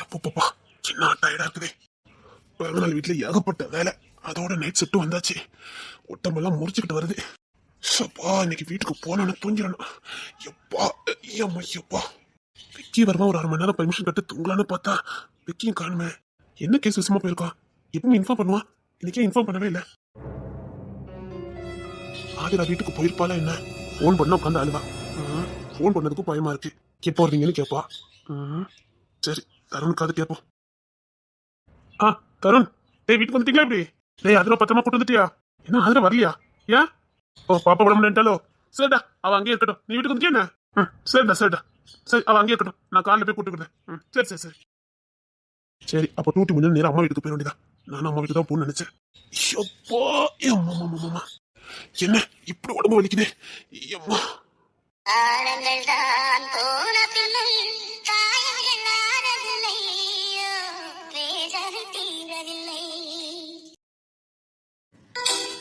எப்பப்பா சின்ன டயர்டா இருக்குது. பிறந்தநாள் வீட்டுல ஏகப்பட்ட வேலை, அதோட நைட் ஷிஃப்ட் வந்தாச்சு. ஒட்டமெல்லாம் முறிச்சுக்கிட்டு வருது. சப்பா இன்னைக்கு வீட்டுக்கு போனோன்னு தூங்கிடணும். எப்பா ஐயம்மா எப்பா. விக்கி வருமா ஒரு 1/2 மணி நேரம் பெர்மிஷன் கட்டு தூங்கலான்னு பார்த்தா விக்கியும் காணுமே. என்ன கேஸ் விஷயமா போயிருக்கான்? எப்பவும் இன்ஃபார்ம் பண்ணுவான், இன்னைக்கே இன்ஃபார்ம் பண்ணவே இல்லை. ஆதிரா வீட்டுக்கு போயிருப்பாளா என்ன? ஃபோன் பண்ண உட்காந்து அழுவா. ஃபோன் பண்ணதுக்கும் பயமா இருக்கு. எப்போ வருவீங்கன்னு கேட்பா. சரி தருணுக்காவது கேட்போம். தருண், டேய் வீட்டுக்கு வந்துட்டீங்களா? இப்படி டேய் அதில் பத்திரமா கூட்டு வந்துட்டியா? என்ன அதில் வரலையா? ஏன்? ஓ பாப்பா விட முடியன்ட்டாலோ? சரிடா அவ அங்கேயே இருக்கட்டும், நீ வீட்டுக்கு வந்துட்டியா என்ன? சரிடா சரிடா சரி, அவ அங்கேயே இருக்கட்டும், நான் காலைல போய் கூட்டுக்கிறேன். சரி சரி சரி சரி. அப்போ டூட்டி முடிஞ்சு நேரம் அம்மா வீட்டுக்கு போயிட வேண்டியதா. நானும் அம்மா வீட்டுக்கு தான் போகணும்னு நினைச்சேன். என்ன இப்படி உடம்பு வலிக்குது? அம்மா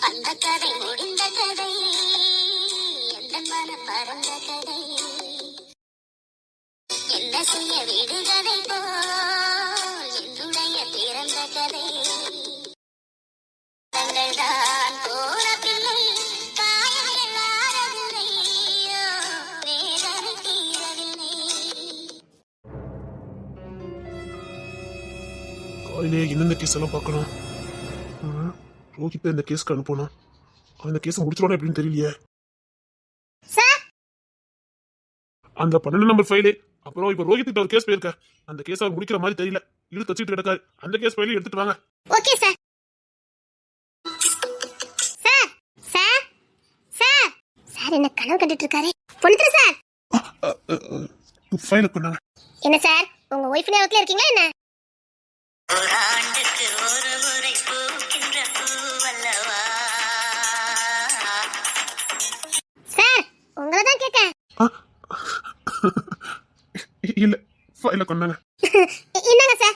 அந்த கதை முடிந்த கதை, எந்த மன பறந்த கதை, என்ன செய்ய விடுகதை போல் என்னுடைய பிறந்த கதை. தங்கள் தான் போன பிள்ளை காயங்கள் ஆறவில்லை, வேதனை தீரவில்லை. காலையிலே என்னென்ன கேஸ் எல்லாம் பார்க்கணும். ரோஹித் இந்த கேஸ்க்கு அனுப்பணும். அவன் இந்த கேஸை முடிச்சிருவானே எப்படின்னு தெரியலையே. அந்த 12 நம்பர் ஃபைலு, அப்புறம் இப்ப ரோஹித் கிட்ட ஒரு கேஸ் போயிருக்க, அந்த கேஸ் அவன் முடிக்கிற மாதிரி தெரியல, இழுத்து வச்சுட்டு கிடக்காரு. அந்த கேஸ் ஃபைலையும் எடுத்துட்டு வாங்க. Okay sir. Sir sir sir sir என்ன கனவு கண்டுட்டு இருக்காரு? பொண்ணுது சார். ஃபைலை கொண்டாங்க. என்ன சார் உங்க ஒய்ஃப் நேரத்துல இருக்கீங்களா என்ன? சார் உங்களை தான் கேட்க. இல்ல ஃபைலை கொண்டாங்க. என்னங்க சார்?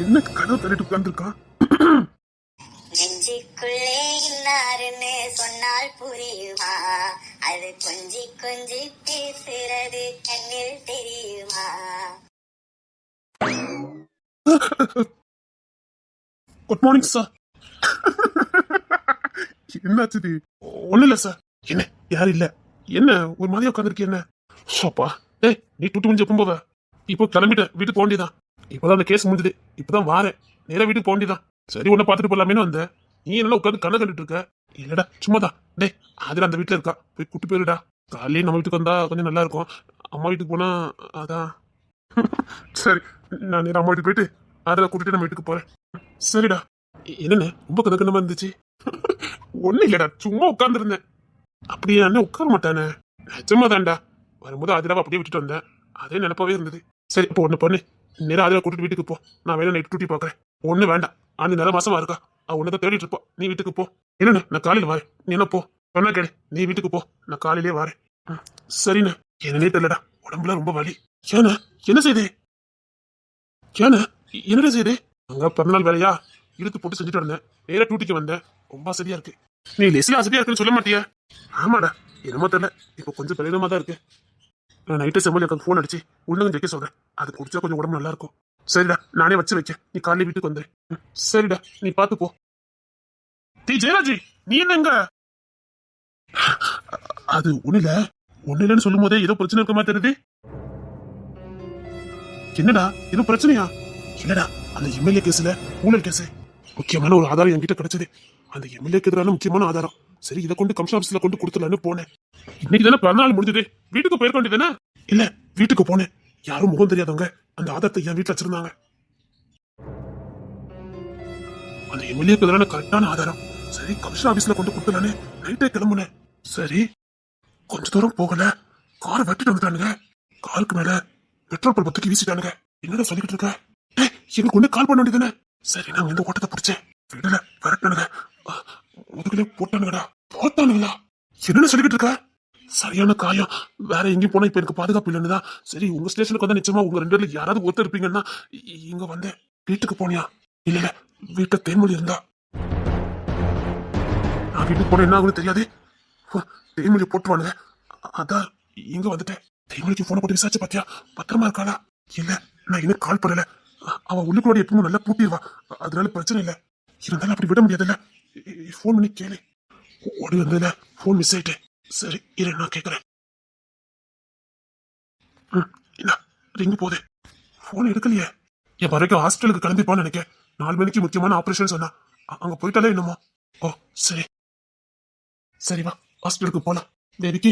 என்ன கனவு தள்ளிட்டு உட்கார்ந்துருக்கான்? நெஞ்சுக்குள்ளே இன்னாருன்னு சொன்னால் புரியுமா? அது கொஞ்சி கொஞ்சி பேசுறது கண்ணில் தெரியுமா? Good morning sir. என்னாச்சு? ஒண்ணு இல்ல சார். என்ன யாரும் இல்ல, என்ன ஒரு மாதிரி உட்காந்துருக்கு? என்ன ஷோப்பா? டேய் நீ டூட்டி முடிஞ்சு எப்போ போவ? இப்போ கிளம்பிட்டேன், வீட்டுக்கு போக வேண்டியதான். இப்பதான் அந்த கேஸ் முடிஞ்சது, இப்பதான் வாரேன், நேரா வீட்டுக்கு போக வேண்டியதான். சரி உன்னை பார்த்துட்டு போலாமேனு வந்தேன். நீ என்ன உட்காந்து கண்ணை கண்டுட்டு இருக்க? இல்லடா சும்மாதான். டேய் அதுல அந்த வீட்டுல இருக்கா, போய் கூட்டி போயிருடா. காலையிலே நம்ம வீட்டுக்கு வந்தா கொஞ்சம் நல்லா இருக்கும், அம்மா வீட்டுக்கு போனா அதான். சரி நான் நேரம் அம்மா வீட்டுக்கு போயிட்டு அதில் கூட்டிட்டு நம்ம வீட்டுக்கு போறேன். சரிடா. என்னண்ணே ரொம்ப கதக்கண்டமா இருந்துச்சு? ஒன்னும் இல்லடா, சும்மா உட்கார்ந்துருந்தேன். அப்படியே அண்ணன் உட்கார மாட்டானே, நிஜமா தான்டா. வரும்போது அதிராவை அப்படியே விட்டுட்டு வந்தேன், அதே நினைப்பாவே இருந்தது. சரி இப்போ ஒண்ணு பண்ணு, நேரம் அதில் கூட்டிட்டு வீட்டுக்கு போ, நான் வேலை நைட்டு டூட்டி பாக்குறேன். ஒண்ணு வேண்டாம், ஆண்டு நல்ல மாசமா இருக்கா, ஒன்னதான் தேடிட்டு இருப்பா. நீ வீட்டுக்கு போ. என்னண்ணே நான் காலையில வரேன், நீ என்ன போ. சொன்னா கேடு, நீ வீட்டுக்கு போ, நான் காலையிலேயே வரேன். சரிண்ணே. என்னன்னே தெரியலடா, உடம்புல ரொம்ப வலி. ஏண்ணே என்ன செய்தே? ஏண்ணே என்னடா செய்தே? அங்க பிறந்தநாள் வேலையா இழுத்து போட்டு செஞ்சுட்டு இருந்தேன், நேரா டூட்டிக்கு வந்தேன். ரொம்ப சரியா இருக்கு. நீ லெஸ்லி ஆசையா இருக்குன்னு சொல்ல மாட்டியா? ஆமாடா என்னமோ தெரியல, இப்போ கொஞ்சம் பலவீனமா தான் இருக்கு. நான் நைட்டு செம்மொழி அக்கா ஃபோன் அடிச்சு உள்ள வைக்க சொல்றேன், அது குடிச்சா கொஞ்சம் உடம்பு நல்லா இருக்கும். சரிடா நானே வச்சு வைக்க, நீ காலையில வீட்டுக்கு வந்துரு. சரிடா நீ பாத்து போ. டி ஜெயராஜி நீ என்னங்க? அது ஒண்ணு இல்லன்னு சொல்லும் போதே ஏதோ பிரச்சனை இருக்க மாதிரி தெரியுது. என்னடா ஏதோ பிரச்சனையா? இல்லடா அந்த எம்எல்ஏ கேஸ்ல ஊழல் கேஸ், முக்கியமான ஒரு ஆதாரம் என்கிட்ட கிடைச்சது. அந்த எம்எல்ஏக்கு எதிரான முக்கியமான ஆதாரம். சரி இதை கொண்டு கமிஷன் ஆபீஸ்ல கொண்டு கொடுத்துலான்னு போனேன். இன்னைக்கு தானே பிறந்தநாள் முடிஞ்சது, வீட்டுக்கு போயிருக்க வேண்டியதானே? இல்ல வீட்டுக்கு போனேன், யாரும் முகம் தெரியாதவங்க அந்த ஆதாரத்தை என் வீட்டுல வச்சிருந்தாங்க. அந்த எம்எல்ஏக்கு எதிரான கரெக்டான ஆதாரம். சரி கமிஷன் ஆபீஸ்ல கொண்டு கொடுத்துலான்னு நைட்டே கிளம்புனேன். சரி கொஞ்ச தூரம் போகல, காரை வெட்டிட்டு வந்துட்டானுங்க. காருக்கு மேல பெட்ரோல் பல்ப தூக்கி வீசிட்டானுங்க. என்னடா சொல்லிட்டு இருக்க? எங்களுக்கு ஒண்ணு கால் பண்ண வேண்டியதானே? சரி நாங்க இந்த ஓட்டத்தை பிடிச்சேன், விடல விரட்டானுங்க, முதுகுலே போட்டானுங்கடா. போட்டானுங்களா? என்னன்னு சொல்லிக்கிட்டு இருக்க? சரியான காயம். வேற எங்கேயும் போனா இப்ப எனக்கு பாதுகாப்பு இல்லைன்னு தான் சரி உங்க ஸ்டேஷனுக்கு வந்தா நிச்சயமா உங்க 2 பேர்ல யாராவது ஒருத்தர் இருப்பீங்கன்னா இங்க வந்தேன். வீட்டுக்கு போனியா? இல்ல இல்ல, வீட்டுல தேன்மொழி இருந்தா. நான் வீட்டுக்கு போன என்ன ஆகுன்னு தெரியாது. தேன்மொழி போட்டுவானுங்க. அதான் இங்க வந்துட்டேன். தேன்மொழிக்கு போன போட்டு விசாரிச்சு பாத்தியா? பத்திரமா இருக்காளா? இல்ல, நான் இன்னும் கால் பண்ணல. அவன் உள்ளுக்குள்ள எப்பவும் நல்லா பூட்டிடுவா. அதனால பிரச்சனை இல்ல. இருந்தாலும் அப்படி விட முடியாதுல்ல. போன் பண்ணி கேளு. ஓடி வந்ததுல போன் மிஸ் ஆயிட்டேன். சரி இரு, நான் கேக்குறேன். என்ன ரிங் போகுது. போன் எடுக்கலையே. என் வரைக்கும் ஹாஸ்பிட்டலுக்கு கிளம்பிப்பான்னு நினைக்கிறேன். 4 மணிக்கு முக்கியமான ஆபரேஷன் சொன்னா. அங்க போயிட்டாலே என்னமோ. ஓ சரி சரி, வா ஹாஸ்பிட்டலுக்கு போலாம். தேவிக்கு,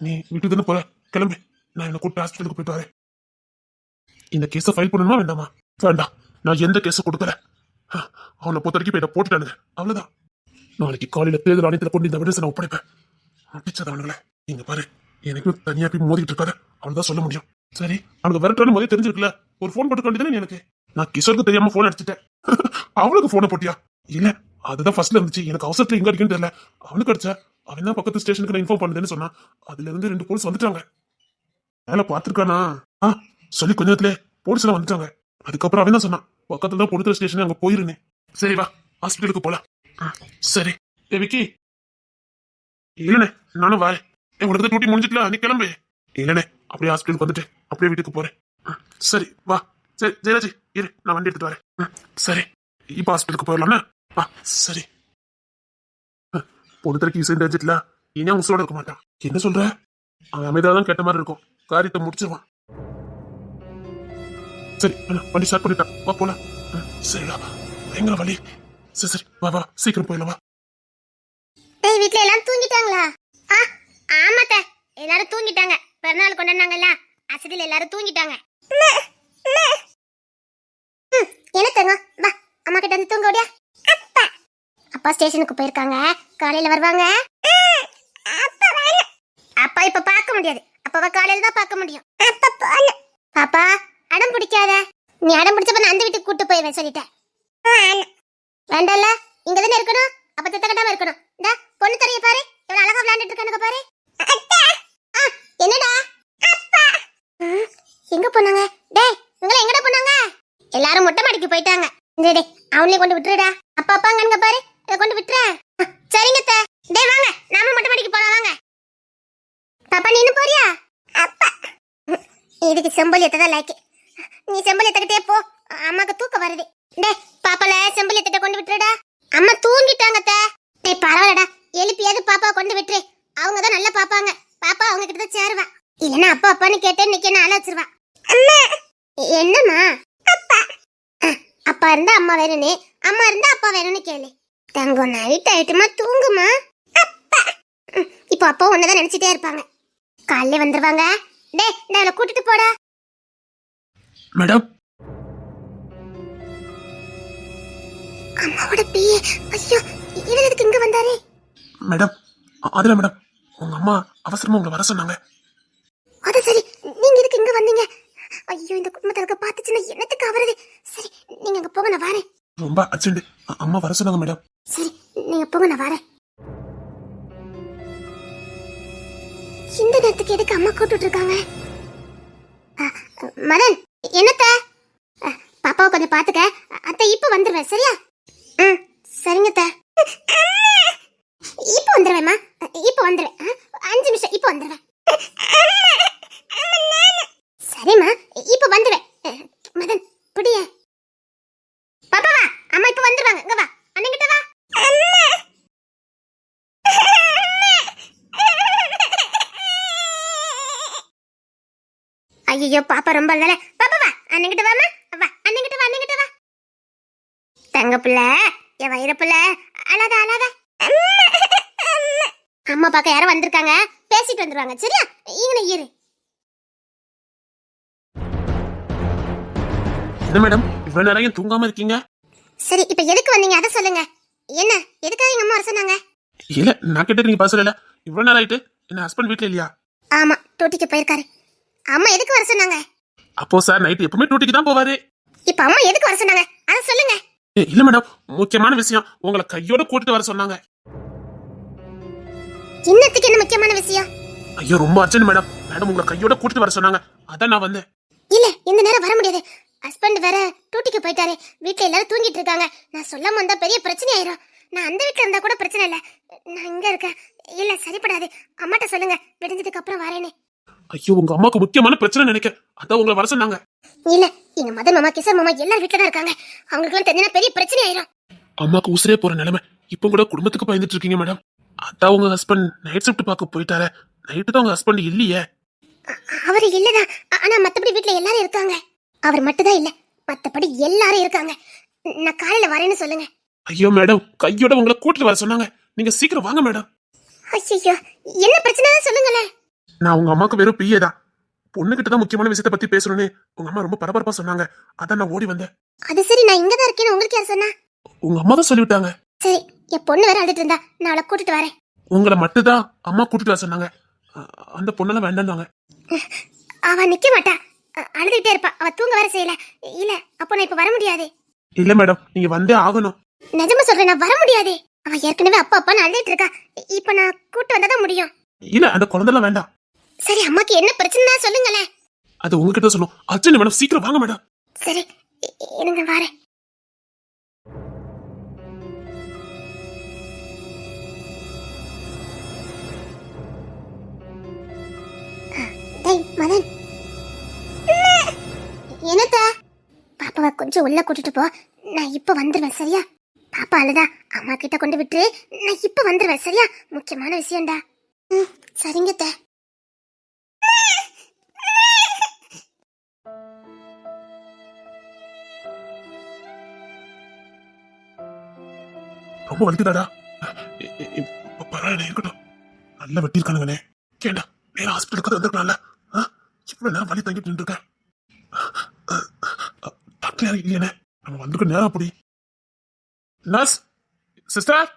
நீ வீட்டுக்கு தானே போற? கிளம்பு. நான் என்ன கூப்பிட்டு ஹாஸ்பிட்டலுக்கு போயிட்டு வரேன். இந்த கேஸை ஃபைல் பண்ணணுமா வேண்டாமா? வேண்டாம், நான் எந்த கேஸை கொடுக்கல. அவனை பொறுத்த வரைக்கும் போய் போட்டுட்டானுங்க, அவ்வளவுதான். நாளைக்கு காலையில தேர்தல் ஆணையத்தில் கொண்டு இந்த விடசனை ஒப்படைப்பேன். அடிச்சதவனுங்களே. இங்க பாரு, எனக்கு தனியா போய் மோதிட்டு இருக்காத, அவன்தான் சொல்ல முடியும். சரி, அவனுக்கு விரட்டான முதல்ல தெரிஞ்சிருக்குல்ல. ஒரு போன் போட்டு வேண்டியதானே எனக்கு. நான் கிஷோருக்கு தெரியாம போன் அடிச்சுட்டேன். அவனுக்கு போனை போட்டியா? இல்ல, அதுதான் ஃபர்ஸ்ட்ல இருந்துச்சு. எனக்கு அவசரத்துல எங்க அடிக்குன்னு தெரியல. அவனுக்கு அடிச்சா அவன் தான் பக்கத்து ஸ்டேஷனுக்கு நான் இன்ஃபார்ம் பண்ணுதுன்னு சொன்னா. அதுல இருந்து 2 போலீஸ் வந்துட்டாங்க. வேலை பாத்துருக்கானா? சொல்லி கொஞ்ச நேரத்துல போலீஸ் எல்லாம் வந்துட்டாங்க. அதுக்கப்புறம் அவன் தான் சொன்னான், பக்கத்துல தான் பொடுத்துற ஸ்டேஷன், அங்க போயிருந்தேன். சரி வா ஹாஸ்பிட்டலுக்கு போலாம். சரி விக்கி. இல்லண்ணே, நானும் வரேன். உனக்கு டூட்டி முடிஞ்சிட்டல, நீ கிளம்பு. இல்லண்ணே, அப்படியே ஹாஸ்பிட்டலுக்கு வந்துட்டு அப்படியே வீட்டுக்கு போறேன். சரி வா. சரி ஜெயராஜி, இரு, நான் வண்டி எடுத்துட்டு வரேன். சரி, இப்ப ஹாஸ்பிட்டலுக்கு போயிடலாம்னா? சரி. பொடுத்தரைக்கு இசை தெரிஞ்சிட்டல, இனி அவன் உசுரோட இருக்க மாட்டான். என்ன சொல்ற? அவன் அமைதியாதான் கேட்ட மாதிரி இருக்கும். காரியத்தை முடிச்சிருவான். சரி வண்டி ஸ்டார்ட் பண்ணிட்டான், வா போலாம். சரிடா, எங்க வழி? சரி சரி, வா வா, சீக்கிரம் போயிடலாம் வா. டேய், வீட்ல எல்லாரும் தூங்கிட்டாங்களா? ஆமாத்த, எல்லாரும் தூங்கிட்டாங்க. பிறநாள் கொண்டாடினாங்கல்ல, அசதில எல்லாரும் தூங்கிட்டாங்க. என்ன தங்க, வா அம்மா கிட்ட வந்து தூங்க ஓடியா. அப்பா அப்பா ஸ்டேஷனுக்கு போயிருக்காங்க, காலையில வருவாங்க. அப்பா இப்ப பார்க்க முடியாது, அப்பாவை காலையில தான் பார்க்க முடியும். பாப்பா அடம் பிடிக்காத. நீ அடம் பிடிச்சப்ப நான் அந்த வீட்டுக்கு கூட்டு போயிடுவேன் சொல்லிட்டேன். வேண்டாம்ல, இங்க தானே இருக்கணும். அப்ப தத்த கட்டாம இருக்கணும். இந்த பொண்ணு தரைய பாரு, எவ்வளவு அழகா விளையாண்டுட்டு இருக்கானுங்க பாரு. என்னடா? எங்க போனாங்க? டேய், இவங்க எங்கடா போனாங்க? எல்லாரும் மொட்டை மாடிக்கு போயிட்டாங்க. டேய், அவங்களே கொண்டு விட்டுருடா. அப்பா அப்பா அங்க பாரு, இத கொண்டு விட்டுற. சரிங்க அத்தை. டேய் வாங்க, நாம மொட்டை மாடிக்கு போலாம் வாங்க. பாப்பா நீனு போறியா? அப்பா இதுக்கு செம்பலியத்தை தான் லைக். நீ செம்பலியத்துக்கிட்டே போ, அம்மாக்கு தூக்கம் வருது. டேய் பாப்பால செம்பலியத்திட்ட கொண்டு விட்டுருடா. அம்மா தூங்கிட்டாங்க அத்தை. டேய் பரவாயில்லடா, எழுப்பியாவது பாப்பா கொண்டு விட்டுரு. அவங்க தான் நல்லா பாப்பாங்க. பாப்பா அவங்க கிட்ட தான் சேருவா. இல்லன்னா அப்பா அப்பான்னு கேட்டேன்னு நிக்க நான் அழைச்சிருவா. அம்மா என்னம்மா? அப்பா அப்பா இருந்தா அம்மா வேணும்னு, அம்மா இருந்தா அப்பா வேணும்னு கேளு. தங்கம் நைட் ஆயிட்டுமா, தூங்குமா. அப்பா இப்போ அப்பா ஒன்னதான் நினைச்சிட்டே இருப்பாங்க. காலையில வந்துருவாங்க. டேய் நான் அவளை கூட்டிட்டு போடா. மேடம், அம்மாவோட பிஏ. ஐயோ, இவன் எதுக்கு இங்க வந்தாரு? மேடம் அதுல மேடம், உங்க அம்மா அவசரமா உங்களை வர சொன்னாங்க. அது சரி, நீங்க எதுக்கு இங்க வந்தீங்க? ஐயோ, இந்த குடும்பத்தை பாத்துச்சுன்னா என்னத்துக்கு ஆவறது? சரி நீங்க அங்க போங்க, நான் வரேன். ரொம்ப அர்ஜென்ட், அம்மா வர சொன்னாங்க மேடம். சரி நீங்க போங்க, நான் வரேன். இந்த நேரத்துக்கு எதுக்கு அம்மா கூப்பிட்டு இருக்காங்க? மதன், என்னத்த? பாப்பாவை கொஞ்சம் பாத்துக்க. அத்தை இப்ப வந்துருவேன், சரியா? சரிங்க அத்தை. இப்ப வந்துருவேம்மா, இப்ப வந்துருவேன். 5 நிமிஷம், இப்ப வந்துருவேன். சரிம்மா, இப்ப வந்துருவேன். மதன் புடிய. பாப்பா வா, அம்மா இப்ப வந்துருவாங்க. இங்க வா, அண்ணங்கிட்ட வா. ஐயோ பாப்பா ரொம்ப அழல. பாப்பா வா, அண்ணங்கிட்ட வாமா. வா அண்ணங்கிட்ட வா, அண்ணங்கிட்ட வா. தங்க பிள்ளை, என் வயிறு பிள்ளை, அழாத அழாத. அம்மா பார்க்க யாரும் வந்திருக்காங்க, பேசிட்டு வந்துருவாங்க, சரியா? இங்கன இரு. என்ன மேடம் இவ்வளவு நேரம் தூங்காம இருக்கீங்க? சரி இப்ப எதுக்கு வந்தீங்க அத சொல்லுங்க. என்ன எதுக்காக எங்க அம்மா வர சொன்னாங்க? இல்ல, நான் கேட்டு நீங்க பேசல. இவ்வளவு நேரம் ஆயிட்டு என்ன ஹஸ்பண்ட் வீட்ல இல்லையா? ஆமா, டூட்டிக்கு போயிருக்காரு. அம்மா எதுக்கு வர சொன்னாங்க? அப்போ சார் நைட் எப்பவுமே டூட்டிக்கு தான் போவாரு. இப்ப அம்மா எதுக்கு வர சொன்னாங்க அத சொல்லுங்க. இல்ல மேடம், முக்கியமான விஷயம், உங்களை கையோட கூட்டிட்டு வர சொன்னாங்க. இன்னத்துக்கு என்ன முக்கியமான விஷயம்? ஐயோ ரொம்ப அர்ஜென்ட் மேடம். மேடம் உங்களை கையோட கூட்டிட்டு வர சொன்னாங்க, அதான் நான் வந்தேன். இல்ல இந்த நேரம் வர முடியாது. ஹஸ்பண்ட் வேற டியூட்டிக்கு போயிட்டாரு. வீட்ல எல்லாரும் தூங்கிட்டு இருக்காங்க. நான் சொல்லாம வந்தா பெரிய பிரச்சனை ஆயிரும். நான் அந்த வீட்ல இருந்தா கூட பிரச்சனை இல்ல, நான் இங்க இருக்கேன். இல்ல சரிப்படாது. அம்மாட்ட சொல்லுங்க விடிஞ்சதுக்கு அப்புறம் வரேன்னு. ஐயோ உங்க அம்மாக்கு முக்கியமான பிரச்சனை நினைக்க, அதான் உங்களை வர சொன்னாங்க. இல்ல எங்க மதன் மாமா கிஷோர் மாமா எல்லாரும் வீட்ல தான் இருக்காங்க. அவங்களுக்கு தெரிஞ்சா பெரிய பிரச்சனை ஆயிரும். அம்மாக்கு உசுரே போற நிலைமை. இப்போ கூட குடும்பத்துக்கு பயந்துட்டு இருக்கீங்க மேடம். அதான் உங்க ஹஸ்பண்ட் நைட் ஷிஃப்ட் பார்க்க போயிட்டாரு. நைட்டு தான் உங்க ஹஸ்பண்ட் இல்லையே. அவரு இல்லதான், ஆனா மத்தபடி வீட்ல எல்லாரும் இருக்காங்க. அவர் மட்டும் தான் இல்ல, மத்தபடி எல்லாரும் இருக்காங்க. நான் காலையில வரேன்னு சொல்லுங்க. ஐயோ மேடம், கையோட உங்களை கூட்டிட்டு வர சொன்னாங்க, நீங்க சீக்கிரம் வாங்க மேடம். ஐயோ என்ன பிரச்சனை சொல்லுங்களேன். நான் உங்க அம்மாக்கு வெறும் பிஏ தான். பொண்ணுகிட்ட தான் முக்கியமான விஷயத்தை பத்தி பேசணும்னு உங்க அம்மா ரொம்ப பரபரப்பா சொன்னாங்க, அதான் நான் ஓடி வந்தேன். அது சரி, நான் இங்கதான் இருக்கேன்னு உங்களுக்கு யார் சொன்னா? உங்க அம்மா தான் சொல்லிவிட்டாங்க. சரி, என் பொண்ணு வேற அழுதுட்டு இருந்தா, நான் அவளை கூட்டிட்டு வரேன். உங்களை மட்டும்தான் அம்மா கூட்டிட்டு வர சொன்னாங்க. அந்த பொண்ணெல்லாம் வேண்டாம்னாங்க. அவ நிக்க மாட்டா, அழுதுகிட்டே இருப்பா. அவ தூங்க வேற செய்யல. இல்ல அப்போ நான் இப்ப வர முடியாது. இல்ல மேடம், நீங்க வந்தே ஆகணும். நிஜமா சொல்றேன், நான் வர முடியாது. அவ ஏற்கனவே அப்பா அப்பான்னு அழுதுட்டு இருக்கா. இப்ப நான் கூட்டு வந்தாதான் முடியும். இல்ல அந்த குழந்தைலாம் வேண்டாம். சரி, அம்மாக்கு என்ன பிரச்சனை சொல்லுங்களேன். அது உங்ககிட்ட சொல்லும். அர்ஜென்ட் மேடம், சீக்கிரம் வாங்க மேடம். சரி இருங்க வரேன். டேய் மதன், என்னத்த? பாப்பாவை கொஞ்சம் உள்ள கூட்டிட்டு போ, நான் இப்ப வந்துருவேன் சரியா? பாப்பா அழுதா அம்மா கிட்ட கொண்டு விட்டு நான் இப்ப வந்துருவேன் சரியா? முக்கியமான விஷயம்டா. சரிங்க அத்தை. ரொம்ப வலிக்குதாடா? பரவாயில்ல இருக்கட்டும், நல்லா வெட்டி இருக்கானுங்கண்ணே. கேண்டா நேரம் ஹாஸ்பிட்டலுக்கு வந்துருக்கலாம்ல. இவ்வளவு நேரம் வலி தங்கிட்டு இருக்கேன். டாக்டர் யாரும் இல்லையானே, நம்ம வந்துருக்க நேரம் அப்படி. நர்ஸ் சிஸ்டர்,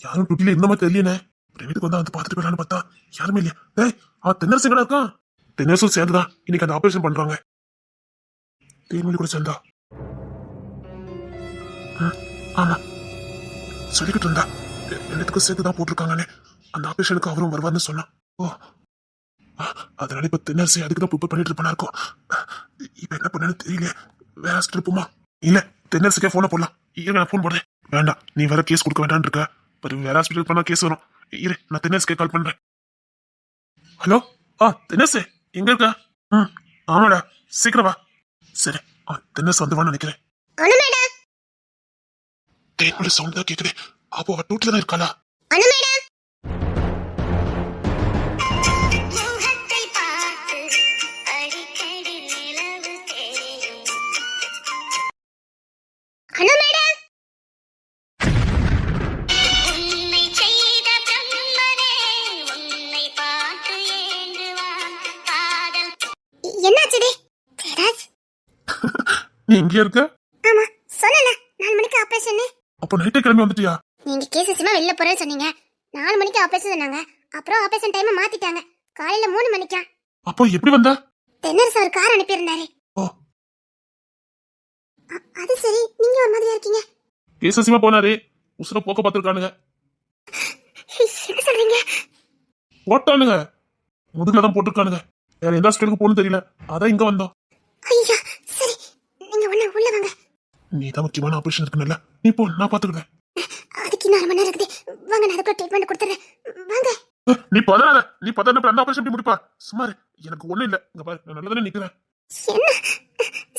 யாரும் டூட்டில இருந்த மாதிரி தெரியலனே. வீட்டுக்கு வந்தா வந்து பாத்துட்டு போயிடலான்னு பார்த்தா யாருமே இல்லையா? ஏய் அவன் தென்னரசு எங்கடா இருக்கான்? தென்னரசும் சேர்ந்துதான் இன்னைக்கு அந்த ஆபரேஷன் பண்றாங்க. தேன்மொழி கூட சேர்ந்தா? ஆமா சொல்லிக்கிட்டு இருந்தா. எல்லாத்துக்கும் சேர்த்துதான் போட்டிருக்காங்கன்னு. அந்த ஆபரேஷனுக்கு அவரும் வருவார்னு சொன்னான். ஓ அதனால இப்ப தென்னரசு அதுக்குதான் ப்ரிப்பேர் பண்ணிட்டு இருப்பானா இருக்கும். இப்ப என்ன பண்ணு தெரியல. வேற ஹாஸ்பிட்டல் போமா? இல்ல தென்னரசுக்கே போன போடலாம். இரு நான் போன் போடுறேன். வேண்டாம், நீ வேற கேஸ் கொடுக்க வேண்டாம்னு இருக்க. வேற ஹாஸ்பிட்டல் போனா கேஸ் வரும். இரு நான் தென்னரசுக்கே கால் பண்றேன். ஹலோ தென்னரசு எங்க இருக்க? ஆமாடா சீக்கிரம் வா. சரி தென்னரசு வந்துவான்னு நினைக்கிறேன். தேன்மொழி சவுண்ட் தான் கேக்குது. அப்போ அவ டூட்டில தான் இருக்காளா? நீ எங்க இருக்க? ஆமா சொன்னல 4 மணிக்கு ஆபரேஷன். அப்போ நைட்டே கிளம்பி வந்துட்டியா? நீங்க கேஸ் விஷயமா வெளில போறேன்னு சொன்னீங்க. 4 மணிக்கு ஆபரேஷன் சொன்னாங்க. அப்புறம் ஆபரேஷன் டைம் மாத்திட்டாங்க. காலையில 3 மணிக்கா. அப்போ எப்படி வந்த? தென்னரசு ஒரு கார் அனுப்பி இருந்தாரு. ஓ அது சரி, நீங்க ஒரு மாதிரியா இருக்கீங்க. கேஸ் விஷயமா போனாரு, உசுர போக்க பாத்துருக்கானுங்க. என்ன சொல்றீங்க? போட்டானுங்க, முதுகுல தான் போட்டுருக்கானுங்க. வேற எந்த ஹாஸ்பிட்டலுக்கு போகணும்னு தெரியல, அதான் இங்க வந்தோம். ஐயா சரி, நீங்க உள்ள வாங்க. நீ தான் முக்கியமான ஆபரேஷன் இருக்குன்னு, நீ போ, நான் பாத்துக்கிறேன். அதுக்கு 4 மணி நேரம் இருக்குது. வாங்க, நான் அதுக்குள்ள ட்ரீட்மெண்ட் கொடுத்துறேன். வாங்க. நீ பதறாத, நீ பதறன அந்த ஆபரேஷன் எப்படி முடிப்பா? சுமார் எனக்கு ஒண்ணு இல்ல. இங்க பாரு, நான் நல்லதானே நிக்கிறேன். என்ன?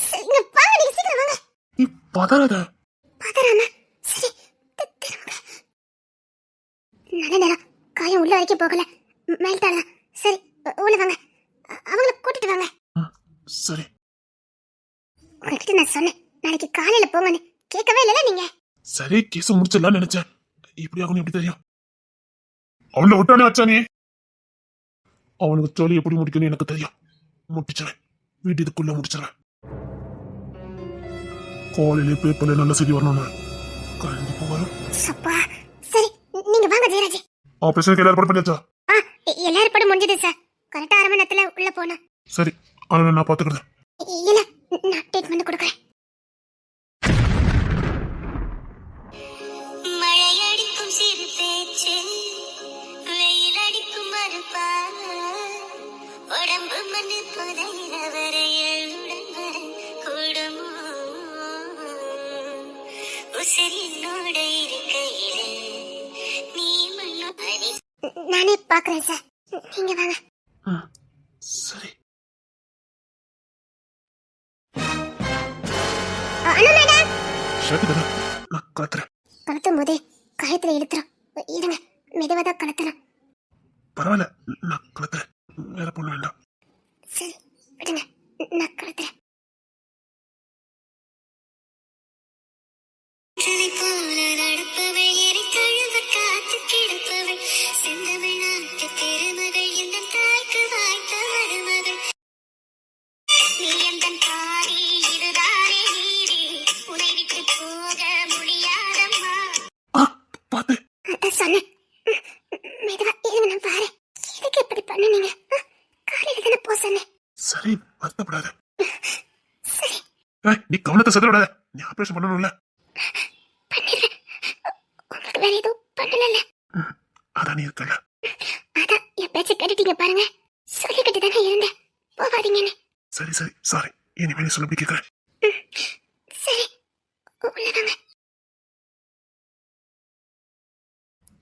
சரிங்க, வாங்க, நீங்க சீக்கிரம் வாங்க. நீ பதறாத. பதறாம சரி திரும்ப. நல்ல நேரம், காயம் உள்ள வரைக்கும் போகல, மேல்டால. சரி உள்ள வாங்க, அவங்கள கூட்டிட்டு வாங்க. சரி. உங்ககிட்ட நான் சொன்னேன் நாளைக்கு காலையில போங்கன்னு, கேட்கவே இல்லல நீங்க. சரி கேஸ் முடிச்சிடலாம்னு நினைச்சேன். இப்படி ஆகும் எப்படி தெரியும்? அவனை விட்டானே வச்சானே. அவனுக்கு சொல்லி எப்படி முடிக்கணும் எனக்கு தெரியும். முடிச்சிருவேன், வீட்டு இதுக்குள்ள முடிச்சிருவேன். காலையிலே பேப்பர்ல நல்ல செய்தி வரணும்னு கண்டிப்பா வரும். சப்பா சரி, நீங்க வாங்க ஜெயராஜ். ஆபரேஷனுக்கு எல்லாரும் பண்ணியாச்சா? எல்லா ஏற்பாடும் முடிஞ்சது சார். கரெக்டா 1/2 மணி நேரத்துல உள்ள போனேன். சரி, ஆனா நான் பாத்துக்கிறேன். இல்ல, நான் ட்ரீட்மெண்ட் கொடுக்குறேன். மழையடிக்கும் சிறு பேச்சு, வெயிலடி நானே பாக்குறேன் சார், நீங்க வாங்க. சரி. அண்ணா மேடம், ஷர்ட் தானே, நான் கலத்துறேன். கலத்தும் போதே கயத்துல இழுத்துறோம். இருங்க, மெதுவா தான் கலத்துறோம். பரவாயில்ல, நான் கலத்துறேன். வேற பொண்ணு வேண்டாம். சரி விடுங்க, நான் கலத்துறேன். பாத்து சொன்னேன், மெதுவா இருங்க, நான் பாரு. எதுக்கு இப்படி பண்ணுனீங்க? காலையில தானே போ சொன்னேன். சரி, வருத்தப்படாத. சரி நீ கவனத்தை செதற விடாத. நீ ஆபரேஷன் பண்ணணும்ல. பண்ணிடுறேன். உங்களுக்கு வேற எதுவும் பண்ணல? அதான் நீ இருக்கல. அதான் என் பேச்ச கேட்டுட்டீங்க பாருங்க. சொல்லிக்கிட்டு தானே இருந்தேன், போவாதீங்கன்னு. சரி சரி, சாரி. இனிமே நீ சொல்லி கேட்கிறேன். சரி உள்ளதாங்க.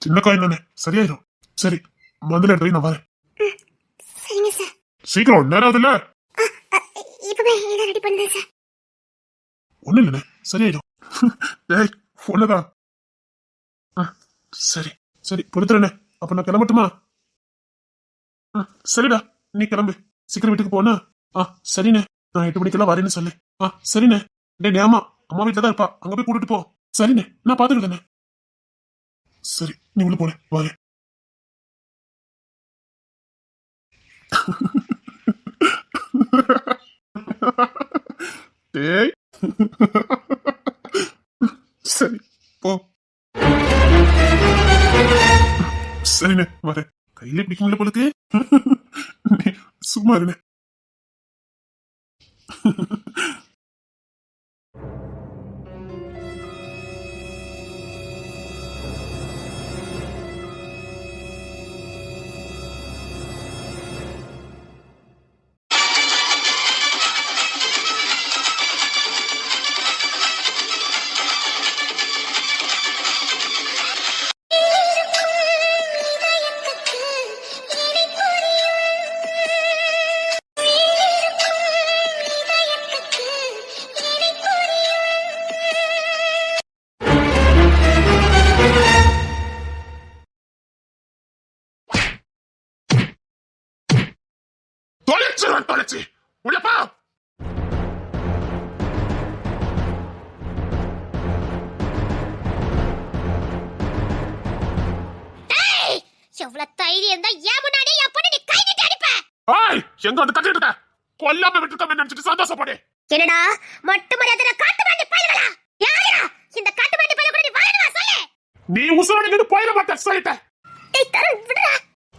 சின்ன காயம் தானே, சரியாயிரும். சரி, மந்தில எடுத்து நான் வரேன். சரிங்க சார். சீக்கிரம், நேரம் ஆகுதுல்ல. இப்பவே இதை ரெடி பண்ணுறேன் சார். ஒண்ணு இல்லைண்ணே, சரியாயிடும். டேய், ஒண்ணுதான். சரி சரி, பொறுத்துறேண்ணே. அப்ப நான் கிளம்பட்டுமா? சரிடா, நீ கிளம்பு. சீக்கிரம் வீட்டுக்கு போனா. சரிண்ணே, நான் 8 மணிக்கெல்லாம் வரேன்னு சொல்லு. சரிண்ணே. டே நேமா, அம்மா வீட்டுல தான் இருப்பா, அங்க போய் கூட்டிட்டு போ. சரிண்ணே, நான் பாத்துக்கிட்டேண்ணே. சரி, நீ உள்ள போன வரேன். டேய். சரி போ. சரிண்ணே, வரேன். கையில பிடிக்க முடியல போலுக்கு. நீ சும்மா இருண்ணே. தொலைச்சு உள்ளப்பா. எவ்வளவு தைரியம் தான் ஏன் முன்னாடி என் பொண்ணு நீ கை நீட்டி அடிப்ப? எங்க வந்து கட்டிட்டு இருக்க? கொல்லாம விட்டுருக்கோம் நினைச்சிட்டு சந்தோஷப்படு. என்னடா மொட்டை மரியாதை காட்டு மாண்டி பயிர்களா? யாரா இந்த காட்டு மாண்டி பயில கூட நீ வாழணுமா சொல்லு? நீ உசுரோட நின்னு போயிட மாட்டே சொல்லிட்டேன். டேய் தருண் விடுடா.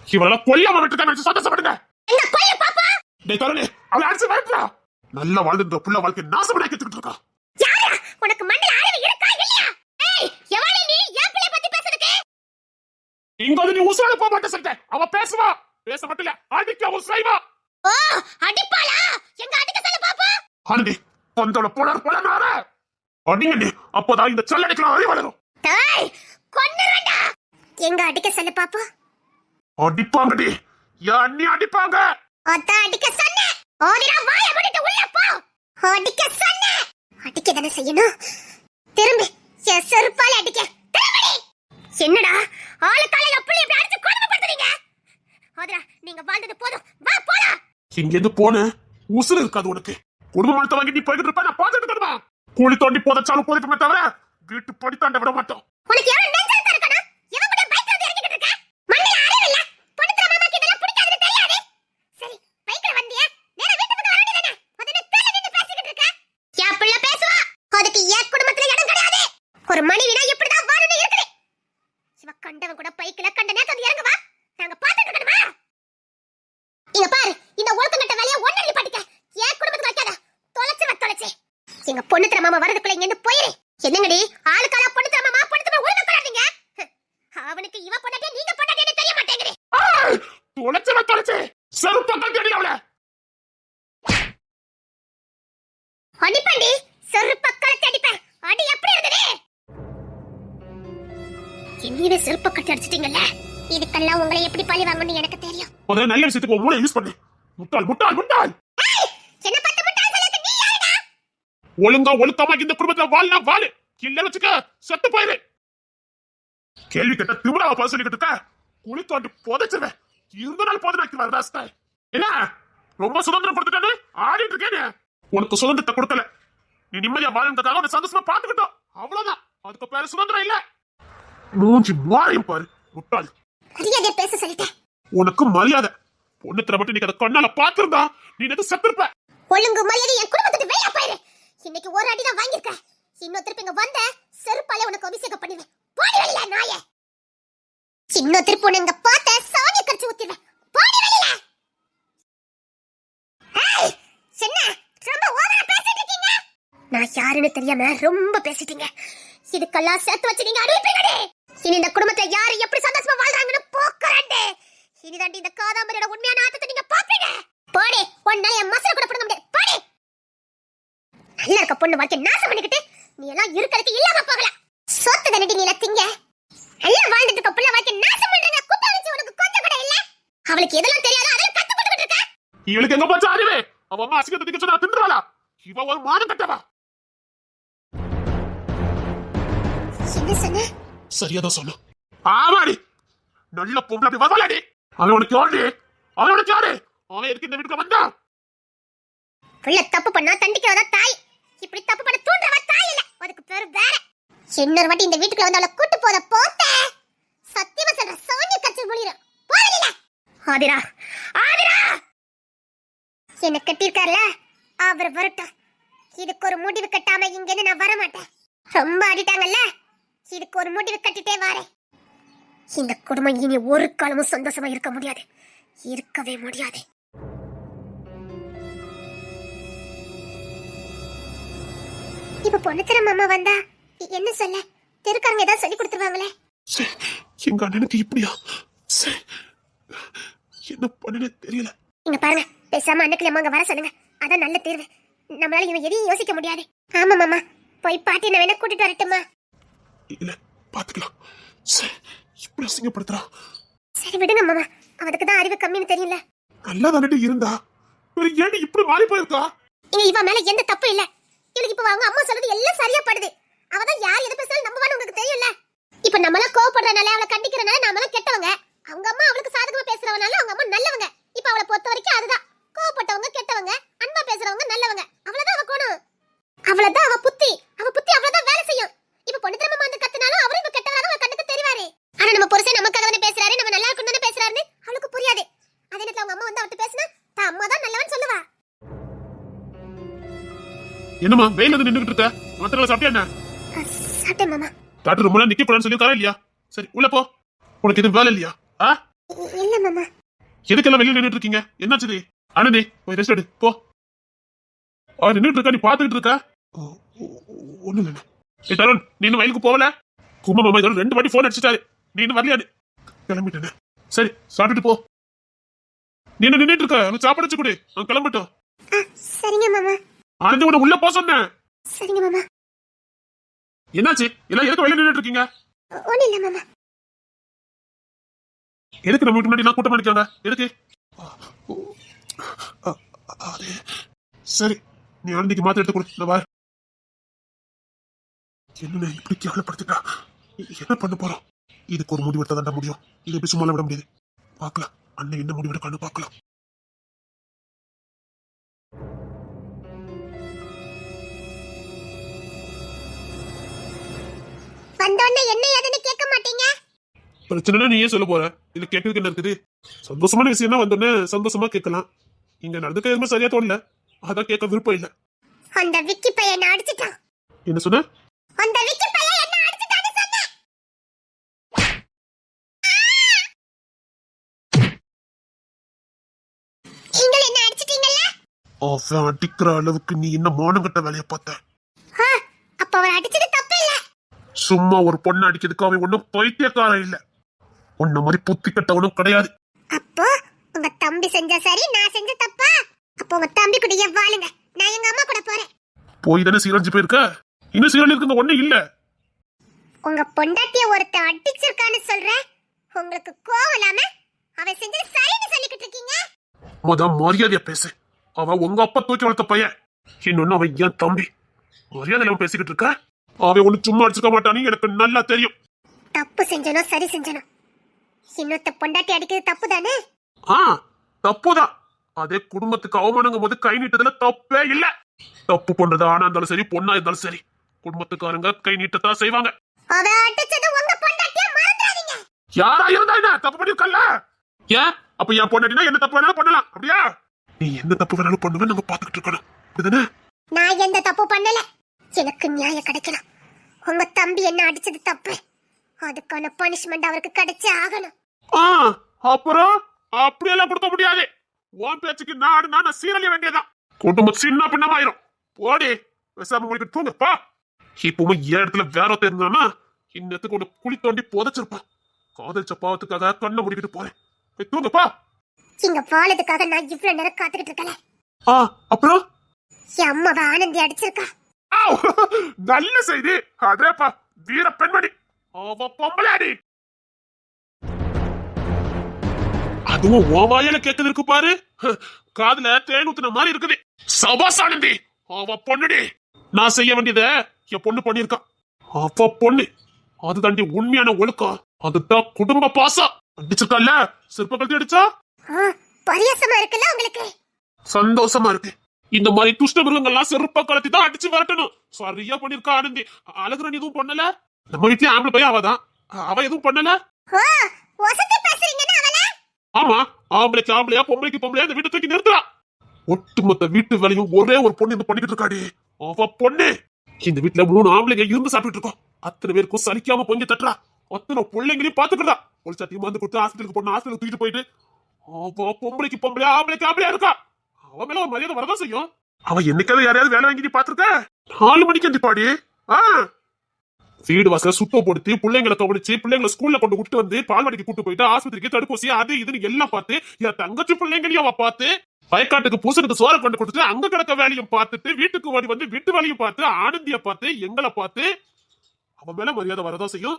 இவள கொல்லாம விட்டுருக்க நினைச்சு சந்தோஷப்படுங்க. என்ன கொல்ல பாப்பா? டேய் தருண், அவளை அடிச்சு வரட்டுடா. நல்லா வாழ்ந்த புள்ள வாழ்க்கை நாசமாக்கிட்டு இருக்கா. யாரா உனக்கு மண்டைல அறிவு இருக்கா இல்லையா? ஏய் எவளே நீ என் பிள்ளை பத்தி பேசுறதுக்கு? இங்க வந்து நீ உசுரோட போக மாட்டே சொல்லிட்டேன். அவ பேசுவா, பேச மட்டும் இல்ல அடிக்க அவ செய்வா. ஓ அடிப்பாளா? எங்க அடிக்க சொல்ல பாப்பா. ஆண்டி பந்தோட புலனார அடிங்க நீ, அப்பதான் இந்த செல்லடிக்கலாம் அறிவு வளரும். டேய் கொன்னுறடா. எங்க அடிக்க சொல்ல பாப்பா. அடிப்பாங்கடி, என் நீ அடிப்பாங்க. அதான் அடிக்க சொன்னே. ஓடிரா வாயை மூடிட்டு உள்ள போ. அடிக்க சொன்னே. அடிக்க தானே செய்யணும். திரும்பி என் செருப்பால அடிக்க. திரும்பி. என்னடா ஆளுக்கால எப்படி இப்படி அடிச்சு கொடுமைப்படுத்துறீங்க? ஓடிரா நீங்க வாழ்ந்தது போதும். வா போலாம். இங்க இருந்து போன உசுறு இருக்காது உனக்கு. குடும்ப மரத்தை வாங்கி நீ போய்கிட்டு இருப்ப, நான் பார்த்துட்டு இருக்கணுமா? கூலி தோண்டி போதச்சாலும் போதிப்போமே தவிர வீட்டு படித்தாண்ட விட மாட்டோம். உனக்கு எவ்வளவு நெஞ்சல் தரக்கனா? எவன் கூட பைக்ல வந்து இறங்கிட்டு இருக்க? மண்டைல அறிவு இல்ல. பொண்ணுத்தர மாமாக்கு இதெல்லாம் பிடிக்காதுன்னு தெரியாது. சரி பைக்ல வந்தியா? நேரா வீட்டுக்கு வந்து வர வேண்டியதானே? அதென்ன தள்ள நின்னு பேசிக்கிட்டு இருக்க? யா பிள்ளை பேசுவா. அதுக்கு ஏன் குடும்பத்துல இடம் கிடையாது. ஒரு மனைவினா இப்படிதான் வாழணும் இருக்குது. இவ கண்டவன் கூட பைக்ல கண்ட நேரத்துல வந்து இறங்குவா. நாங்க பாத்துட்டு இருக்கணுமா? இங்க பாரு, இந்த ஒழுக்கங்கட்ட வேலைய ஒண்ணு நிப்பாட்டிக்க. ஏன் குடும்பத்துக்கு வைக்காத. தொலைச்சு. எங்க பொண்ணுத்தர மாமா வரதுக்குள்ள இங்க இருந்து போயிரு. என்னங்கடி ஆளுக்கால பொண்ணுத்தர மாமா பொண்ணுத்தர உரிமை கொள்ளாதீங்க. அவனுக்கு இவ பொண்டாட்டியா நீங்க பொண்டாட்டியான்னு தெரிய மாட்டேங்குது. தொலைச்சு செருப்பா கட்டி அடி அவளை. அடிப்பண்டி செருப்ப கலத்தி அடிப்பேன். அடி எப்படி இருந்தது? என்னையவே செருப்ப கட்டி அடிச்சிட்டீங்கல்ல, இதுக்கெல்லாம் உங்களை எப்படி பழி வாங்கணும்னு எனக்கு தெரியும். ஒரு நல்ல விஷயத்துக்கு உன் மூளை யூஸ் பண்ணு. முட்டாள் முட்டாள் முட்டாள். என்ன பார்த்து முட்டாள் சொல்லுங்க, நீ யாருடா? ஒழுக்கமா இந்த குடும்பத்துல வாழ்னா வாழு, இல்ல வச்சுக்க செத்து போயிரு. கேள்வி கேட்ட திமிராவ பார்த்து சொல்லிக்கிட்டு இருக்க, குளித்தோண்டு புதைச்சிருவேன். இருந்த நாள் போதனாக்கிறார் ராஸ்தா. என்ன ரொம்ப சுதந்திரம் கொடுத்துட்டானு ஆடிட்டு இருக்கேன். உனக்கு சுதந்திரத்தை கொடுக்கல, நீ நிம்மதியா வாழ்ந்ததாக உன்னை சந்தோஷமா பாத்துக்கிட்டோம், அவ்வளவுதான். அதுக்கு பேரு சுதந்திரம் இல்ல. மூஞ்சி மாறையும் பாரு முட்டாள். மரியாதை பேச சொல்லிட்டேன். உனக்கு மரியாதை பொண்ணுத்துல மட்டும் நீ அதை கண்ணால பாத்திருந்தா நீ நேத்து செத்துருப்ப. ஒழுங்கு மரியாதை என் குடும்பத்துக்கு வெளியே போயிரு. இன்னைக்கு ஒரு அடி தான் வாங்கியிருக்க, இன்னொரு இங்க வந்த செருப்பாலே உனக்கு அபிஷேகம் பண்ணுவேன். போடி வெளியில நாயே. இன்னொரு திருப்பி உனங்க பார்த்த சாணி கரைச்சு ஊத்திடுவேன். போடி வெளியில. ஏய் என்ன ரொம்ப ஓவரா பேசிட்டு இருக்கீங்க? நான் யாருன்னு தெரியாம ரொம்ப பேசிட்டீங்க. இதுக்கெல்லாம் சேர்த்து வச்சு நீங்க அனுப்பிடுங்க. இனி இந்த குடும்பத்துல யாரு எப்படி சந்தோஷமா வாழ்றாங்கன்னு போக்குறேன். இனிதாண்டி இந்த காதாம்பரியோட உண்மையான ஆத்தத்தை நீங்க பாப்பீங்க. போடி, ஒன்னால என் மசல கூட புடுங்க முடியாது. போடி. நல்லா இருக்க பொண்ணு வாழ்க்கை நாசம் பண்ணிக்கிட்டு நீ எல்லாம் இருக்கிறதுக்கு இல்லாம போகலாம். சொத்து தண்ணிட்டு நீ திங்க எல்லாம் வாழ்ந்துட்டு இருக்க புள்ள வாழ்க்கை நாசம் பண்றீங்க. குத்த வச்சு உனக்கு கொஞ்சம் கூட இல்ல. அவளுக்கு எதெல்லாம் தெரியாதோ அதெல்லாம் கத்து போட்டுக்கிட்டு இருக்க. இவளுக்கு எங்க போச்சு அறிவே? அவ அம்மா அசிங்கத்தை திக்க சொன்னா தின்றாளா? இவ ஒரு மானம் கட்டவா. என்ன சொன்ன? சரியாதான் சொன்ன. ஆமாடி, நல்ல பொம்பளை அப்படி வரலாடி. அவன் உனக்கு யாரு? அவன் உனக்கு யாரு? அவன் எதுக்கு இந்த வீட்டுக்கு வந்தா? புள்ள தப்பு பண்ணா தண்டிக்கிறதா தாய். இப்படி தப்பு பண்ண தூண்டுறவ தாய் இல்ல, அதுக்கு பேரு வேற. இன்னொரு வாட்டி இந்த வீட்டுக்குள்ள வந்து அவளை கூட்டு போத போத்த சத்தியமா சொல்ற சாணி கட்சி முடியும். போகல ஆதிரா, ஆதிரா என்ன கட்டிருக்கார்ல அவர் வரட்டும். இதுக்கு ஒரு முடிவு கட்டாம இங்க இருந்து நான் வர மாட்டேன். ரொம்ப ஆடிட்டாங்கல்ல, இதுக்கு ஒரு முடிவு கட்டிட்டே வரேன். இந்த குடும்பம் இனி ஒரு காலமும் சந்தோஷமா இருக்க முடியாது, இருக்கவே முடியாது. இப்ப பொண்ணுத்தர மாமா வந்தா என்ன சொல்ல? தெருக்காரங்க ஏதாவது சொல்லி கொடுத்துருவாங்களே. எங்க அண்ணனுக்கு இப்படியா? என்ன பண்ணனே தெரியல. இங்க பாருங்க, பேசாம அன்னைக்கு அம்மா வர சொல்லுங்க, அதான் நல்ல தீர்வு. நம்மளால இவன் எதையும் யோசிக்க முடியாது. ஆமா மாமா, போய் பாட்டி நான் வேணா கூட்டிட்டு வரட்டுமா? இல்ல பாத்துக்கலாம். இப்படி அசிங்கப்படுத்துறா. சரி விடுங்க மாமா, அவனுக்கு தான் அறிவு கம்மின்னு தெரியல. நல்லா தானே இருந்தா, ஏன் இப்படி மாறி போயிருக்கா? இங்க இவன் மேல எந்த தப்பு இல்ல. இவளுக்கு இப்ப அவங்க அம்மா சொல்றது எல்லாம் சரியா படுது. அவதான் யார் எதை பேசினாலும் நம்புவான்னு உங்களுக்கு தெரியும்ல. இப்ப நம்மளாம் கோவப்படுறனால அவளை கண்டிக்கிறனால நாமெல்லாம் கெட்டவங்க, அவங்க அம்மா அவளுக்கு சாதகமா பேசுறவனால அவங்க அம்மா நல்லவங்க. இப்ப அவளை பொறுத்த வரைக்கும் அதுதான், கோவப்பட்டவங்க கெட்டவங்க, அன்பா பேசுறவங்க நல்லவங்க. அவ்வளவுதான் அவ கோணம், அவ்வளவுதான் அவ புத்தி. அவ புத்தி அவ்வளவுதான் வேலை செய்யும். இப்ப பொண்ணு திரும்ப வந்து கத்துனாலும் அவரும் இப்ப கெட்டவராக அவ கண்ணுக்கு தெரிவாரு. ஆனா நம்ம புருஷன் நமக்காக தானே பேசுறாரு, நம்ம நல்லா இருக்கணும் தானே பேசுறாருன்னு அவளுக்கு புரியாது. அதே நேரத்துல அவங்க அம்மா வந்து அவட்ட பேசினா தான் அம்மா தான் நல்லவன்னு சொல்லுவா. என்னமா வெயில வந்து நின்னுகிட்டு இருக்க? மத்தல சாப்பிட்டியா என்ன? சாப்பிட்டேன் மாமா. டாக்டர் ரொம்ப நிக்க போறேன்னு சொல்லிருக்காரா இல்லையா? சரி உள்ள போ. உனக்கு எதுவும் வேலை இல்லையா? இல்ல மாமா. எதுக்கெல்லாம் வெளியில நின்னுட்டு இருக்கீங்க? என்னாச்சு? ஆனந்தி போய் ரெஸ்ட் எடு போ. அவன் நின்னுட்டு இருக்கா, நீ பாத்துக்கிட்டு இருக்க. ஒண்ணு இல்ல. ஏ தருண், நீ இன்னும் வயலுக்கு போகல? கும்ப மாமா இதோட 2 வாட்டி போன் அடிச்சுட்டாரு, நீ இன்னும் வரலையாது. கிளம்பிட்டேனே. சரி சாப்பிட்டுட்டு போ. நீ என்ன நின்னுட்டு இருக்க? அவன் சாப்பாடு வச்சு கொடு, அவன் கிளம்பட்டும். சரிங்க மாமா. ஆனந்தி உன்னை உள்ள போ சொன்னேன். சரிங்க மாமா. என்னாச்சு? எல்லாம் எதுக்கு வெளியில நின்னுட்டு இருக்கீங்க? ஒண்ணு இல்ல மாமா. எதுக்கு நம்ம முன்னாடி நான் கூட்டம் பண்ணிக்காங்க? எதுக்கு? சரி நீ ஆனந்திக்கு மாத்திரை எடுத்து கொடு, நான் வா. என்ன இப்படி கேவலப்படுத்திட்டா? என்ன பண்ண போறோம்? இதுக்கு ஒரு முடிவு எடுத்தா தான் முடியும். இது எப்படி சும்மா விட முடியாது. பார்க்கலாம் அண்ணன் என்ன முடிவு எடுக்கான்னு பார்க்கலாம். வந்தோடனே என்ன ஏதுன்னு கேட்க மாட்டீங்க? பிரச்சனை நீ ஏன் சொல்ல போற? இதுல கேட்கறதுக்கு என்ன இருக்குது? சந்தோஷமான விஷயம்னா வந்தோடனே சந்தோஷமா கேட்கலாம். இங்க நடந்துக்க எதுவுமே சரியா தோணல, அதான் கேட்க விருப்பம் இல்ல. அந்த விக்கி பையன் என்ன அடிச்சிட்டான். என்ன சொன்ன? அந்த விக்கி பையன் என்ன அடிச்சிட்டான்னு சொன்னேன். நீங்க என்ன அடிச்சிட்டீங்கல்ல? அவன் அடிக்கிற அளவுக்கு நீ என்ன மானங்கட்ட வேலையை பார்த்த? அப்ப அவர் அடிச்சது தப்பு இல்ல. சும்மா ஒரு பொண்ணு அடிக்கிறதுக்கு அவன் ஒன்னும் பைத்தியக்காரன் இல்ல, உன்ன மாதிரி புத்தி கட்டவனும் கிடையாது. அப்போ உங்க தம்பி செஞ்ச சரி, நான் செஞ்ச தப்பா? அப்போ உங்க தம்பி கூட ஏன் வாழுங்க, நான் எங்க அம்மா கூட போறேன். போய் தானே சீரழிஞ்சு போயிருக்க, இன்னும் சீரழி இருக்குங்க ஒண்ணு இல்ல. உங்க பொண்டாட்டிய ஒருத்த அடிச்சிருக்கான்னு சொல்ற, உங்களுக்கு கோவம் இல்லாம அவன் செஞ்சது சரின்னு சொல்லிக்கிட்டு இருக்கீங்க. மரியாதையா பேசு. அவன் உங்க அப்பா தூக்கி வளர்த்த பையன், இன்னொன்னு அவன் என் தம்பி. மரியாதை இல்லாம பேசிக்கிட்டு இருக்க. அவன் ஒண்ணு சும்மா அடிச்சுக்க மாட்டான்னு எனக்கு நல்லா தெரியும். தப்பு செஞ்சனோ சரி செஞ்சனோ, இன்னொருத்த பொண்டாட்டி அடிக்கிறது தப்பு தானே? தப்புதான். அதே குடும்பத்துக்கு அவமானங்கும் போது கை நீட்டதுல தப்பே இல்ல. தப்பு பண்றது ஆனா இருந்தாலும் சரி, பொண்ணா இருந்தாலும் சரி, குடும்பத்துக்காரங்க கை நீட்டத்தான் செய்வாங்க. அவன் அடிச்சது உங்க பொண்டாட்டிய மறந்துடாதீங்க. யாரா இருந்தா என்ன, தப்பு பண்ணிருக்கல. ஏன் அப்ப என் பொண்டாட்டினா என்ன தப்பு வேணாலும் பண்ணலாம், அப்படியா? நீ எந்த தப்பு வேணாலும் பண்ணுவேன் நாங்க பாத்துக்கிட்டு இருக்கணும், அப்படிதானே? நான் எந்த தப்பு பண்ணல. எனக்கு நியாயம் கிடைக்கணும். உங்க தம்பி என்ன அடிச்சது தப்பு, அதுக்கான பனிஷ்மெண்ட் அவருக்கு கிடைச்சே ஆகணும். அப்புறம் அப்படியெல்லாம் கொடுக்க முடியாது. உன் பேச்சுக்கு நான் சீரழிய வேண்டியதான். குடும்பம் சின்ன பின்னமாயிரும். போடி, பேசாம முடிக்கிட்டு தூங்க பா. இப்பவும் என் இடத்துல வேற ஒருத்தர் இருந்தானா இன்னத்துக்கு ஒண்ணு குழி தோண்டி புதைச்சிருப்பான். காதலிச்ச பாவத்துக்காக கண்ணை முடிக்கிட்டு போறேன். போய் தூங்கப்பா. இங்க வாழதுக்காக நான் இவ்வளவு நேரம் காத்துக்கிட்டு இருக்கல. அப்புறம் என் அம்மாவை ஆனந்தி அடிச்சிருக்கா. நல்ல செய்தி. அதேப்பா, வீர பெண்மணி. அவ பொம்பளாடி. அதுவும் ஓவாயில கேக்குது இருக்கு பாரு. காதுல தேன் ஊத்துன மாதிரி இருக்குது. சபாஸ் ஆனந்தி, அவ பொண்ணுடி. நான் செய்ய வேண்டியத என் பொண்ணு பண்ணிருக்கா. அவ பொண்ணு அது தாண்டி உண்மையான ஒழுக்கம். அதுதான் குடும்ப பாசம். அடிச்சிருக்கல, சிற்ப கழுத்தி அடிச்சா பரியாசமா இருக்குல்ல உங்களுக்கு? சந்தோஷமா இருக்கு. இந்த மாதிரி துஷ்ட மிருகங்கள்லாம் செருப்ப கலத்தி தான் அடிச்சு வரட்டணும். சரியா பண்ணிருக்கா ஆனந்தி. அழகுரணி எதுவும் பண்ணல. நம்ம வீட்லயே ஆம்பளை பையன் அவதான். அவ எதுவும் பண்ணல. ஆமா, ஆம்பளைக்கு ஆம்பளையா பொம்பளைக்கு பொம்பளையா இந்த வீட்டை தூக்கி நிறுத்துறா. ஒட்டுமொத்த வீட்டு வேலையும் ஒரே ஒரு பொண்ணு இந்த பண்ணிக்கிட்டு இருக்காடி. அவ பொண்ணு. இந்த வீட்டுல 3 ஆம்பளைங்க இருந்து சாப்பிட்டு இருக்கோம். அத்தனை பேருக்கும் சலிக்காம பொங்கி தட்டுறா. அத்தனை பிள்ளைங்களையும் பாத்துக்கிறா. ஒரு சட்டி மருந்து கொடுத்து ஹாஸ்பிட்டலுக்கு பொண்ணு ஹாஸ்பிட்டலுக்கு தூக்கிட்டு போயிட்டு அவ பொம்பளைக்கு பொம்பளையா ஆம்பளைக்கு ஆம்பளையா இருக்கா. அவன் மேல ஒரு மரியாதை வரதான் செய்யும். அவன் என்னைக்காவது யாரையாவது வேலை வாங்கி பாத்துருக்க? 4 மணிக்கு எந்திப்பாடி. வீடு வாசல சுத்தப்படுத்தி பிள்ளைங்களை கவனிச்சு பிள்ளைங்களை ஸ்கூல்ல கொண்டு விட்டு வந்து பால்வாடிக்கு கூட்டு போயிட்டு ஆஸ்பத்திரிக்கு தடுப்பூசி அது இதுன்னு எல்லாம் பார்த்து என் தங்கச்சி பிள்ளைங்களையும் அவ பார்த்து வயக்காட்டுக்கு பூசனுக்கு சோற கொண்டு கொடுத்துட்டு அங்க கிடக்க வேலையும் பார்த்துட்டு வீட்டுக்கு ஓடி வந்து வீட்டு வேலையும் பார்த்து ஆனந்திய பார்த்து எங்களை பார்த்து அவன் மேல மரியாதை வரதான் செய்யும்.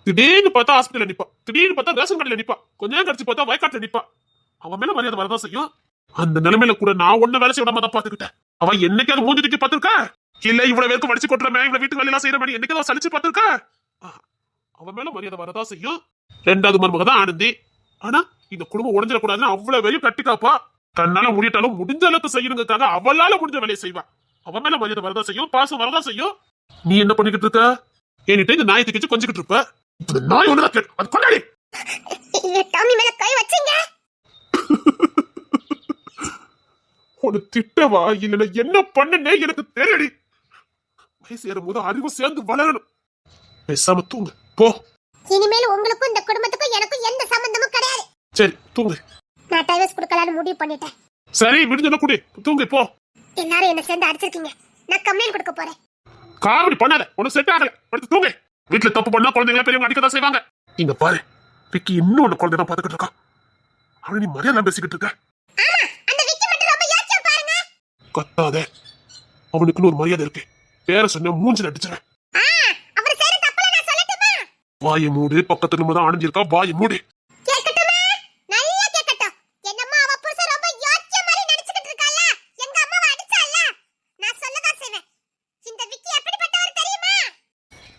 திடீர்னு பார்த்தா ஹாஸ்பிட்டல் நிப்பா, திடீர்னு பார்த்தா ரேஷன் கடையில நிப்பா, கொஞ்ச நேரம் கழிச்சு பார்த்தா வயக்காட்டுல நிப்பா. அவன் மேல மரியாதை வரதான் செய்யும். அந்த நிலைமையில கூட நான் ஒண்ணு வேலை செய்ய விடாம தான் பாத்துக்கிட்டேன். அவன் என்னைக்காவது மூஞ்சி தூக்கி பாத்துருக்க? இல்ல இவ்வளவு பேருக்கு வடிச்சு கொட்டுறமே, இவ்வளவு வீட்டு வேலை எல்லாம் செய்யற மாதிரி என்னைக்காவது சலிச்சு பாத்துருக்க? அவன் மேல மரியாதை வரதான் செய்யும். 2வது மருமக தான் ஆனந்தி. ஆனா இந்த குடும்பம் உடஞ்சிடக்கூடாதுன்னு அவ்வளவு வேலையும் கட்டி காப்பா. தன்னால முடியட்டாலும் முடிஞ்ச அளவுக்கு செய்யணுங்கிறதுக்காக அவளால முடிஞ்ச வேலையை செய்வா. அவன் மேல மரியாதை வரதான் செய்யும், பாசம் வரதான் செய்யும். நீ என்ன பண்ணிக்கிட்டு இருக்க? என்கிட்ட இந்த நாயத்துக்கு வச்சு கொஞ்சிக்கிட்டு இருப்ப. இப்ப நாய் ஒண்ணுதான் கேட்டு அது கொண்டாடி. டாமி மேல கை வச்சீங்க. உன்னை திட்டவா இல்ல என்ன பண்ணனே எனக்கு தெரியடி. வயசு ஏறும்போது அறிவு சேர்ந்து வளரணும். பேசாம தூங்கு போ. இனிமேல் உங்களுக்கும் இந்த குடும்பத்துக்கும் எனக்கும் எந்த சம்பந்தமும் கிடையாது. சரி தூங்கு. நான் டைவர்ஸ் கொடுக்கலாம்னு முடிவு பண்ணிட்டேன். சரி விடுஞ்சல குடி, தூங்கு போ. எல்லாரும் என்ன சேர்ந்து அடிச்சிருக்கீங்க, நான் கம்ப்ளைண்ட் கொடுக்க போறேன். காமெடி பண்ணாத, உனக்கு செட் ஆகல. படுத்து தூங்கு. வீட்டுல தப்பு பண்ணா குழந்தைங்களா பெரியவங்க அடிக்கதான் செய்வாங்க. இங்க பாரு, விக்கி இன்னொன்னு குழந்தை தான் பாத்துக்கிட்டு இருக்கான். அவனை நீ மரியாதை பேசிக்கிட்டு இருக்க. கத்தாத, அவனுக்குன்னு ஒரு மரியாதை இருக்கு. பேர சொன்ன மூஞ்சில அடிச்சிருவேன். வாயை மூடு, பக்கத்துல தான் ஆனந்திருக்கா. வாயை மூடு.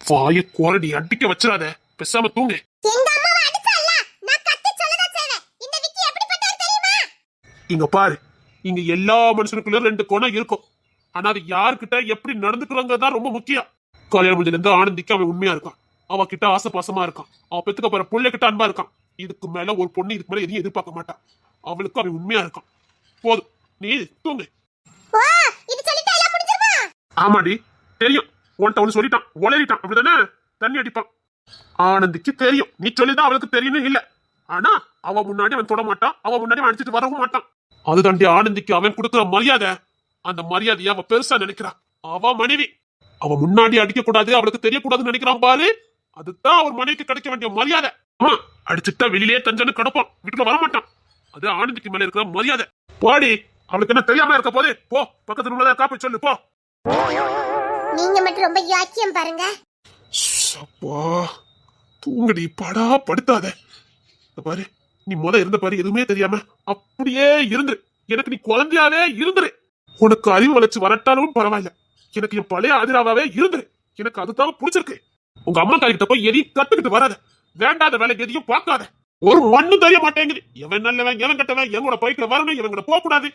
வாயை குரடி அடிக்க வச்சிடாத, பேசாம தூங்கு. இங்க பாரு, இங்க எல்லா மனுஷனுக்குள்ள 2 குணம் இருக்கும். ஆனா அது யாருக்கிட்ட எப்படி நடந்துக்கிறாங்க தான் ரொம்ப முக்கியம். கல்யாணம் முடிஞ்சதுல இருந்து ஆனந்திக்கு அவன் உண்மையா இருக்கான். அவ கிட்ட ஆசை பாசமா இருக்கான். அவன் பெத்துக்க போற பிள்ளை கிட்ட அன்பா இருக்கான். இதுக்கு மேல ஒரு பொண்ணு இதுக்கு மேல எதையும் எதிர்பார்க்க மாட்டான். அவளுக்கு அவன் உண்மையா இருக்கான். போதும், நீ தூங்கு. ஆமாடி தெரியும். உன்ட்ட ஒண்ணு சொல்லிட்டான், உளறிட்டான், அப்படிதானே? தண்ணி அடிப்பான். ஆனந்திக்கு தெரியும், நீ சொல்லிதான் அவளுக்கு தெரியும் இல்ல. ஆனா அவ முன்னாடி அவன் தொட மாட்டான், அவ முன்னாடி அவன் அடிச்சுட்டு வரவும் மாட்டான். அது தாண்டி ஆனந்திக்கு அவன் கொடுக்குற மரியாதை. அந்த மரியாதையை அவ பெருசா நினைக்கிறான். அவ மனைவி, அவ முன்னாடி அடிக்க கூடாது, அவளுக்கு தெரியக்கூடாதுன்னு நினைக்கிறான் பாரு. அதுதான் அவர் மனைவிக்கு கிடைக்க வேண்டிய மரியாதை. ஆமா, அடிச்சுட்டா வெளியிலேயே தஞ்சன்னு கிடப்பான், வீட்டுல வரமாட்டான். அது ஆனந்திக்கு மேல இருக்கிற மரியாதை. போடி, அவளுக்கு என்ன தெரியாம இருக்க போது. போ, பக்கத்துல உள்ளதா காப்பி சொல்லு போ. நீங்க மட்டும் ரொம்ப யாக்கியம் பாருங்க. சப்பா தூங்கடி படா படுத்தாத. இந்த பாரு, நீ இருந்த பாரு எதுவுமே தெரியாம அப்படியே இருந்துரு. எனக்கு நீ குழந்தையாவே இருந்துரு. உனக்கு அறிவு வளர்ச்சி வரட்டாலும் பரவாயில்ல, எனக்கு என் பழைய ஆதிராவே இருந்துரு. எனக்கு அதுதான் பிடிச்சிருக்கு. உங்க அம்மா காரிக்கிட்ட போய் எதையும் கத்துக்கிட்டு வராத. வேண்டாத வேலைக்கு எதையும் பார்க்காத. ஒரு மண்ணு தெரிய மாட்டேங்குது. எவன் நல்லவன் எவன் கட்டவன், எவனோட பைக்ல வரணும் எவன் கூட போக கூடாது.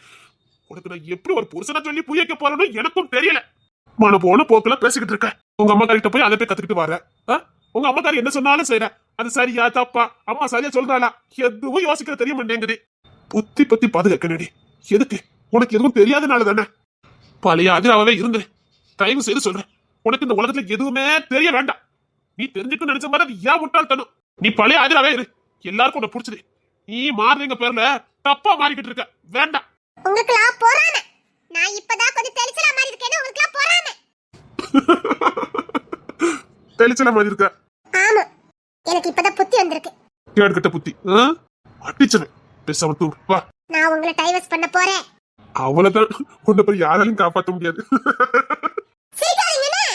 உனக்கு நான் எப்படி ஒரு புருஷனை சொல்லி புரிய வைக்க போறேன்னு எனக்கும் தெரியல. மன போன போக்குல பேசிக்கிட்டு இருக்க. உங்க அம்மா காரிக்கிட்ட போய் அதை போய் கத்துக்கிட்டு வர. உங்க அம்மா காரி என்ன சொன்னாலும் செய்யற. அது சரியா தப்பா, அம்மா சரியா சொல்றாளா, எதுவும் யோசிக்கிற தெரிய மாட்டேங்குது. புத்தி பத்தி பாதுகாக்கணடி. எதுக்கு? உனக்கு எதுவும் தெரியாதனால தானே. பழைய அதிராவே இருந்துரு. தயவு செய்து சொல்றேன், உனக்கு இந்த உலகத்துல எதுவுமே தெரிய வேண்டாம். நீ தெரிஞ்சுக்க நினைச்ச மாதிரி அது ஏன் முட்டாள்தனம். நீ பழைய ஆதிராவே இரு. எல்லாருக்கும் உன்னை பிடிச்சது. நீ மாறுறீங்க பேர்ல தப்பா மாறிக்கிட்டு இருக்க. வேண்டாம். உங்களுக்குலாம் பொறாமை. நான் இப்பதான் கொஞ்சம் தெளிச்சலா மாறி இருக்கேன்னு உங்களுக்குலாம் பொறாமை. தெளிச்சலா மாறி இருக்க? ஆமா, எனக்கு இப்பதான் புத்தி வந்திருக்கு. கேடுகட்ட புத்தி. அடிச்சவன் பேசாம தூங்கு வா. நான் உங்களை டைவர்ஸ் பண்ண போறேன். அவ்வளவுதான். உன்னை போய் யாராலையும் காப்பாற்ற முடியாது. சிரிக்காதீங்கண்ணே,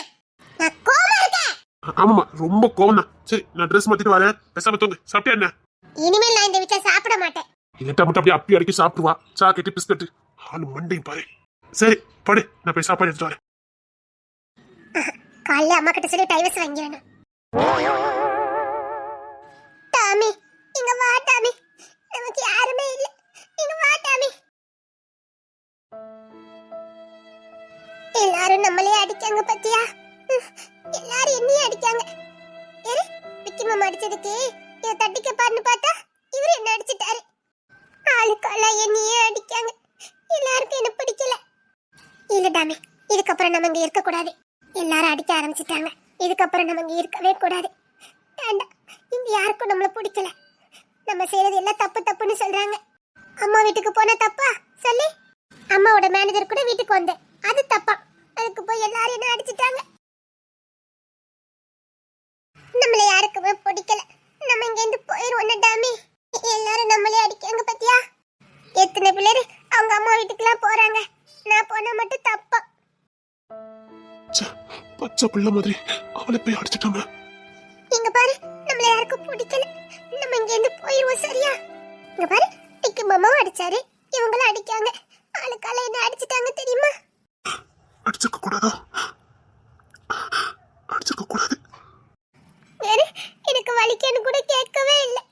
நான் கோவமா இருக்கேன். ஆமாமா, ரொம்ப கோவம் தான். சரி, நான் ட்ரெஸ் மாத்திட்டு வரேன். பேசாம தூங்கு. சாப்பிட்டியா என்ன? இனிமேல் நான் இந்த வீட்டுல சாப்பிட மாட்டேன். இல்லட்டா மட்டும் அப்படியே அப்பி அடிக்கி சாப்பிடுவா. சாக்கெட்டு பிஸ்கட்டு ஆளு மண்டையும் பாரு. சரி படு, நான் போய் சாப்பாடு எடுத்துட்டு வரேன். காலைல அம்மா கிட்ட சொல்லி டைவர்ஸ் வாங்கிடணும். டாமி, இங்க வா டாமி. நமக்கு யாருமே இல்ல. இங்க வா டாமி. எல்லாரும் நம்மளே அடிக்காங்க பத்தியா? எல்லாரும் என்னையே அடிக்காங்க. ஏறு, விக்கி மாமா அடிச்சதுக்கு இத தட்டிக்க பாருன்னு பார்த்தா இவரு என்ன அடிச்சிட்டாரு. ஆளுக்கெல்லாம் என்னையே அடிக்காங்க. எல்லாருக்கும் என்ன பிடிக்கல. இல்ல டாமி, இதுக்கப்புறம் நம்ம இங்க இருக்க கூடாது. எல்லாரும் அடிக்க ஆரம்பிச்சிட்டாங்க. இதுக்கப்புறம் நம்ம இங்க இருக்கவே கூடாது. வேண்டாம், இங்க யாருக்கும் நம்மள பிடிக்கல. நம்ம செய்யறது எல்லாம் தப்பு தப்புன்னு சொல்றாங்க. அம்மா வீட்டுக்கு போன தப்பா சொல்லி அம்மாவோட மேனேஜர் கூட வீட்டுக்கு வந்தேன், அது தப்பா. அதுக்கு போய் எல்லாரும் என்ன அடிச்சிட்டாங்க. நம்மள யாருக்குமே பிடிக்கல. நம்ம இங்க இருந்து போயிருவோம் டாமி. எல்லாரும் நம்மளே அடிக்காங்க பத்தியா? எத்தனை பிள்ளைரு அவங்க அம்மா வீட்டுக்குலாம் போறாங்க. நான் போனா மட்டும் தப்பா? பச்சை பிள்ளை மாதிரி அவளை போய் அடிச்சிட்டோமே. இங்க பாரு, நம்மள யாருக்கும் பிடிக்கல. நம்ம இங்க இருந்து போயிருவோம் சரியா? இங்க பாரு, விக்கி மாமாவும் அடிச்சாரு, இவங்களும் அடிக்காங்க. ஆளுக்கால என்ன அடிச்சிட்டாங்க தெரியுமா? அடிச்சிருக்க கூடாதோ? அடிச்சிருக்க கூடாது. எனக்கு வலிக்கன்னு கூட கேட்கவே இல்லை.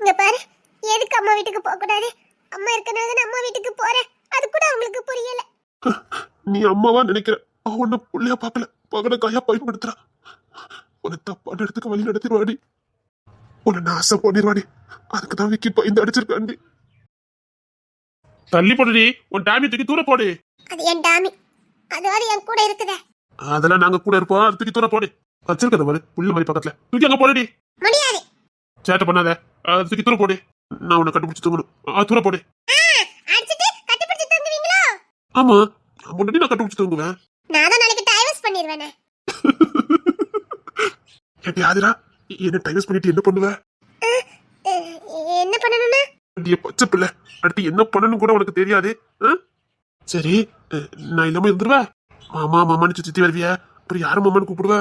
இங்க பாரு, எதுக்கு அம்மா வீட்டுக்கு போக கூடாது? அம்மா இருக்கனால தான் அம்மா வீட்டுக்கு போறேன். அது கூட அவங்களுக்கு புரியல. நீ அம்மாவா நினைக்கிற, அவன புள்ளையா பாக்கல, பகட காயா பயன்படுத்துறா. உன்னை தப்பான இடத்துக்கு வழி நடத்திடுவாடி. உன்னை நாசம் பண்ணிடுவாடி. அதுக்குதான் விக்கி பயந்து அடிச்சிருக்காண்டி. தள்ளி போடுடி, உன் டாமி தூக்கி தூர போடு. அது என் டாமி, அதாவது என் கூட இருக்குதே. அதெல்லாம் நாங்க கூட இருப்போம். அது தூக்கி தூர போடு. வச்சிருக்கத மாதிரி புள்ள மாதிரி பக்கத்துல தூக்கி அங்க போடுடி. முடியாது. சேட்டை பண்ணாத, அது தூக்கி தூர போடு. நான் உன்னை கண்டுபிடிச்சு தூங்கணும். தூர போடு. அடிச்சிட்டு கட்டிப்பிடிச்சு தூங்குவீங்களோ? ஆமா, முன்னாடி நான் கண்டுபிடிச்சு தூங்குவேன். நான் தான் நாளைக்கு டைவர்ஸ் பண்ணிடுவேனே. ஏடி ஆதிரா, என்ன டைவர்ஸ் பண்ணிட்டு என்ன பண்ணுவ? என்ன பண்ணணும்னா? அடியே பச்சை பிள்ளை, அடுத்து என்ன பண்ணணும் கூட உனக்கு தெரியாது. சரி, நான் இல்லாம இருந்துருவ. மாமா மாமான்னு சுத்தி வருவிய, அப்புறம் யாரும் மாமான்னு கூப்பிடுவ?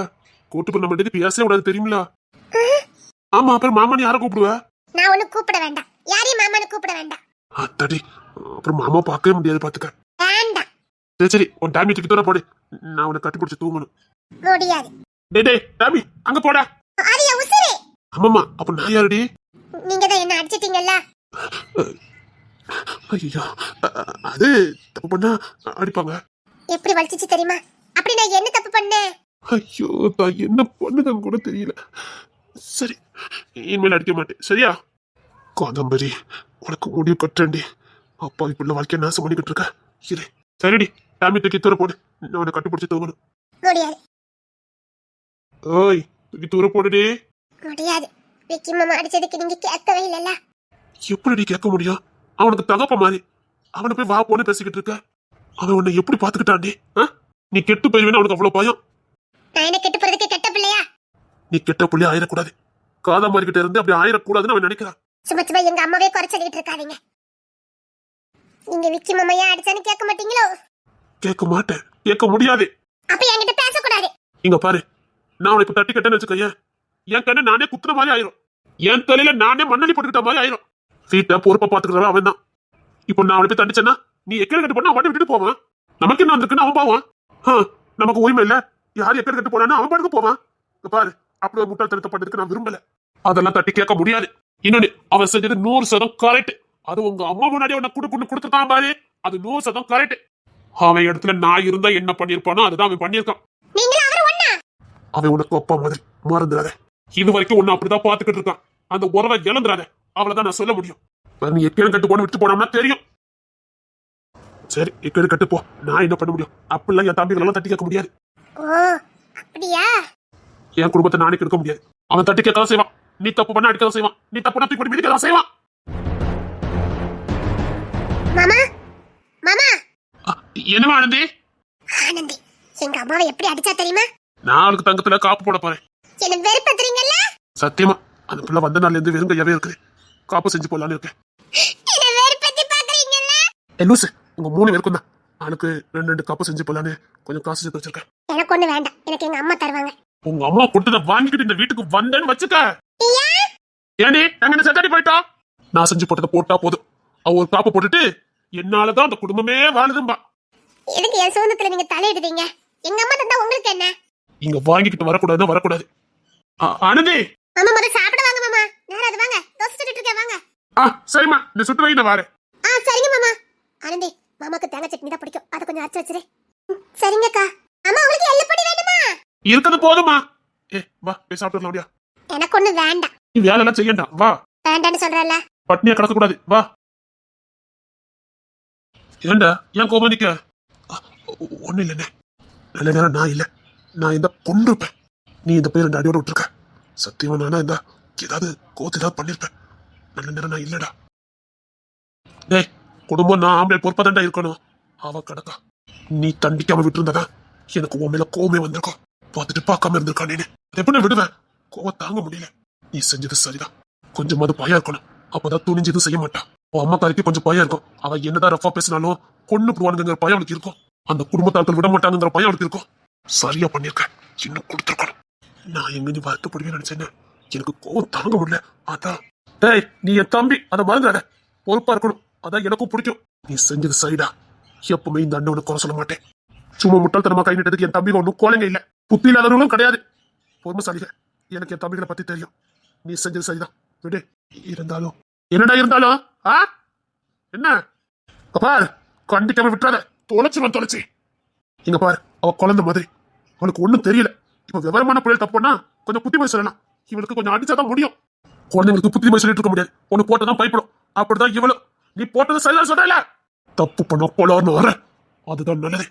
கூட்டு பண்ண மாட்டேது பேசவே கூடாது தெரியுங்களா? ஆமா, அப்புறம் மாமான்னு யாரை கூப்பிடுவ? நான் ஒண்ணு கூப்பிட வேண்டாம். யாரையும் மாமான்னு கூப்பிட வேண்டாம். அத்தாடி, அப்புறம் மாமா பார்க்கவே முடியாது பாத்துக்க. வேண்டாம். சரி சரி, உன் டாமி தூக்கி தூர போடு. நான் உன்னை கட்டி பிடிச்சு தூங்கணும். முடியாது. டேய் டாமி, அங்க போடா. ஆரியா உசரே. ஆமாமா, அப்ப நான் யாருடி? நீங்க தான் என்ன அடிச்சிட்டீங்கல்ல. ஐயோ, அது தப்பு பண்ணா அடிப்பாங்க. எப்படி வலிச்சிச்சு தெரியுமா? அப்படி நான் என்ன தப்பு பண்ணேன்? ஐயோ, தான் என்ன பண்ணுதுன்னு கூட தெரியல. சரி, இனிமேல் அடிக்க மாட்டேன் சரியா? காதம்பரி, உனக்கு முடிவு கட்டுறேன்டி. அப்பா இப்படி வாழ்க்கைய நாசம் பண்ணிக்கிட்டு இருக்க. இரு. சரிடி, டாமி தூக்கி தூர போடு. நான் உன்னை கட்டுப்பிடிச்சு தூங்கணும். முடியாது. ஓய், தூக்கி தூர போடுடி. முடியாது. விக்கி மாமா அடிச்சதுக்கு நீங்க கேட்கவே இல்லல்ல. எப்படி கேட்க முடியும்? அவனுக்கு தகப்ப மாதிரி. அவனை போய் வா போன்னு பேசிக்கிட்டு இருக்க. அவன் உன்னை எப்படி பாத்துக்கிட்டான்டி? நீ கெட்டு போயிருவேன்னு அவனுக்கு அவ்வளவு பயம். நான் என்ன கெட்டு போறதுக்கு கெட்ட பிள்ளையா? நீ கெட்ட புள்ளி ஆயிடக்கூடாது. காதாமரி கிட்ட இருந்து அப்படி ஆயிடக்கூடாதுன்னு அவன் நினைக்கிறான். சும்மா சும்மா எங்க அம்மாவே குறை சொல்லிட்டு இருக்காதீங்க. நீங்க விக்கி மாமா ஏன் அடிச்சான்னு கேட்க மாட்டீங்களோ? கேட்க மாட்டேன். கேட்க முடியாது. அப்ப என்கிட்ட பேசக்கூடாது. இங்க பாரு, நான் உனக்கு தட்டி கட்டேன்னு வச்சுக்கேன், என் கண்ணை நானே குத்துன மாதிரி ஆயிரும். என் தலையில நானே மண்ணடி போட்டுக்கிட்ட மாதிரி ஆயிரும். வீட்டை பொறுப்பை பாத்துக்கிறவன் அவன் தான். இப்போ நான் அவனை போய் தண்டிச்சேன்னா நீ எக்கேடு கட்டு போனா அவன் விட்டுட்டு போவான். நமக்கு என்ன வந்திருக்குன்னு அவன் போவான். நமக்கு உரிமை இல்ல, யார் எக்கேடு கட்டு போனான்னு அவன் பாட்டுக்கு போவான். இங்க பாரு, அப்படி ஒரு முட்டாள்தனத்தை பண்ணதுக்கு நான் விரும்பல. அதெல்லாம் தட்டி கேட்க முடியாது. இன்னொன்னு, அவன் செஞ்சது 100% கரெக்ட். அது உங்க அம்மா முன்னாடி உன்னை கொடுத்துருக்கான் பாரு, அது 100% கரெக்ட். அவன் இடத்துல நான் இருந்தா என்ன பண்ணிருப்பானோ அதுதான் அவன் பண்ணிருக்கான். அவன் உனக்கு அப்பா மாதிரி மறந்துடாத. இது வரைக்கும் உன்னை அப்படிதான் பாத்துக்கிட்டு இருக்கான். அந்த உறவை இழந்துடாத, அவ்வளவுதான் நான் சொல்ல முடியும். நீ எக்கேடு கட்டு போன விட்டு போனோம்னா தெரியும். சரி, எக்கேடு கட்டு போ, நான் என்ன பண்ண முடியும்? அப்படிலாம் என் தம்பிகள் எல்லாம் தட்டி கேட்க முடியாது. என் குடும்பத்தை நானே கெடுக்க முடியாது. அவன் தட்டி கேட்கதான் செய்வான். நீ தப்பு பண்ண அடிக்கதான் செய்வான். நீ தப்பு பண்ண தூக்கி மிதிக்கதான் செய்வான். என்னவா ஆனந்தி? ஆனந்தி, எங்க அம்மாவை எப்படி அடிச்சா தெரியுமா? நான் அவளுக்கு தங்கத்துல காப்பு போட போறேன். என்ன வெறுப்பத்துறீங்கல்ல? சத்தியமா அந்த பிள்ளை வந்த நாள்ல இருந்து வெறுங்கையாவே இருக்கு. காப்பு செஞ்சு போடலான்னு இருக்கேன். என்ன வெறுப்பத்தி பாக்குறீங்கல்ல? லூசு, உங்க 3 பேருக்கும் தான். அவனுக்கு 2 காப்பு செஞ்சு போடலான்னு கொஞ்சம் காசு சேர்த்து வச்சிருக்கேன். எனக்கு ஒண்ணு வேண்டாம், எனக்கு எங்க அம்மா தருவாங்க. உங்க அம்மா கொடுத்தத வாங்கிக்கிட்டு இந்த வீட்டுக்கு வந்தேன்னு வச்சுக்க. ஏண்டி நாங்க செத்தாடி போயிட்டா? நான் செஞ்சு போட்டதை போட்டா போதும். அவ ஒரு காப்பு போட்டுட்டு என்னாலதான் அந்த குடும்பமே வாழுதும்பா. எதுக்கு என் சொந்தத்துல நீங்க தலையிடுறீங்க? எங்க அம்மா தந்தா உங்களுக்கு என்ன? இங்க வாங்கிக்கிட்டு வரக்கூடாதுன்னா வரக்கூடாது. ஆனந்தி, மாமா முதல்ல சாப்பிட வாங்க மாமா. நேரா அது வாங்க, தோசை சுட்டுட்டு இருக்கேன் வாங்க. சரிம்மா, இந்த சுட்டு வை, நான் வரேன். சரிங்க மாமா. ஆனந்தி, மாமாக்கு தேங்காய் சட்னி தான் பிடிக்கும், அதை கொஞ்சம் அரைச்சு வச்சிரு. சரிங்கக்கா. அம்மா உங்களுக்கு எள்ளு பொடி வேணுமா? இருக்கிறது போதுமா. வா போய் சாப்பிட்டு வரலாம். எனக்கு ஒண்ணு வேண்டாம். நீ வேலை எல்லாம் செய்யண்டா, வா. வேண்டான்னு சொல்றல. பட்னியா கிடக்க கூடாது, வா. ஏண்டா ஏன் கோபம் நிக்க? ஒண்ணு இல்லைண்ணே, நல்ல நேரம் நான் இல்ல, நான் இந்த கொண்டிருப்பேன். நீ இந்த பேர் 2 அடியோட விட்டுருக்க. சத்தியமா நானா இந்த ஏதாவது கோத்து ஏதாவது பண்ணிருப்பேன். நல்ல நேரம் நான் இல்லடா. டேய், குடும்பம் நான் ஆம்பளை பொறுப்பா தாண்டா இருக்கணும். அவ கிடக்கா, நீ தண்டிக்காம விட்டு இருந்ததா எனக்கு உன் மேல கோவமே வந்திருக்கும். பார்த்துட்டு பார்க்காம இருந்திருக்கா. நீனு எப்படி விடுவேன்? கோவம் தாங்க முடியல. நீ செஞ்சது சரிதான். கொஞ்சமாவது பயம் இருக்கணும், அப்பதான் துணிஞ்சு எதுவும் செய்ய மாட்டான். உன் அம்மாக்காரிக்கு கொஞ்சம் பயம் இருக்கும். அவ என்னதான் ரஃபா பேசினாலும் கொண்டு போடுவானுங்கிற பயம் அவளுக்கு இருக்கும். அந்த குடும்பத்தாட்கள் விட மாட்டாங்கிற பயம் அவளுக்கு இருக்கும். சரியா பண்ணிருக்க, இன்னும் கொடுத்துருக்கணும். நான் எங்க நீ வருத்தப்படுவேன் நினைச்சேன்னு எனக்கு கோவம் தாங்க முடியல. அதான். டேய், நீ என் தம்பி, அதை மறந்துடாத. பொறுப்பா இருக்கணும், அதான் எனக்கும் பிடிக்கும். நீ செஞ்சது சரிடா. எப்பவுமே இந்த அண்ணனை குறை சொல்ல மாட்டேன். சும்மா முட்டாள்தனமா கை நிட்டதுக்கு என் தம்பிங்க ஒன்னும் கோலைங்க இல்ல, புத்தி இல்லாதவங்களும் கிடையாது. பொறுமைசாலிக. எனக்கு என் தம்பிகளை பத்தி தெரியும். நீ செஞ்சது சரிதான், விடு. இருந்தாலும் என்னடா இருந்தாலும் என்ன பாரு, கண்டிக்காம விட்டுறாத. தொலைச்சு இங்க பாரு, அவ குழந்தை மாதிரி, அவளுக்கு ஒண்ணும் தெரியல. இப்ப விவரமான பிள்ளைகள் தப்புனா கொஞ்சம் புத்திமதி சொல்லலாம். இவளுக்கு கொஞ்சம் அடிச்சாதான் முடியும். குழந்தைங்களுக்கு புத்திமதி சொல்லிட்டு இருக்க முடியாது. ஒண்ணு போட்டதான் பயப்படும். அப்படிதான் இவளும். நீ போட்டது சரிதான் சொல்றல. தப்பு பண்ண போலான்னு வர, அதுதான் நல்லது.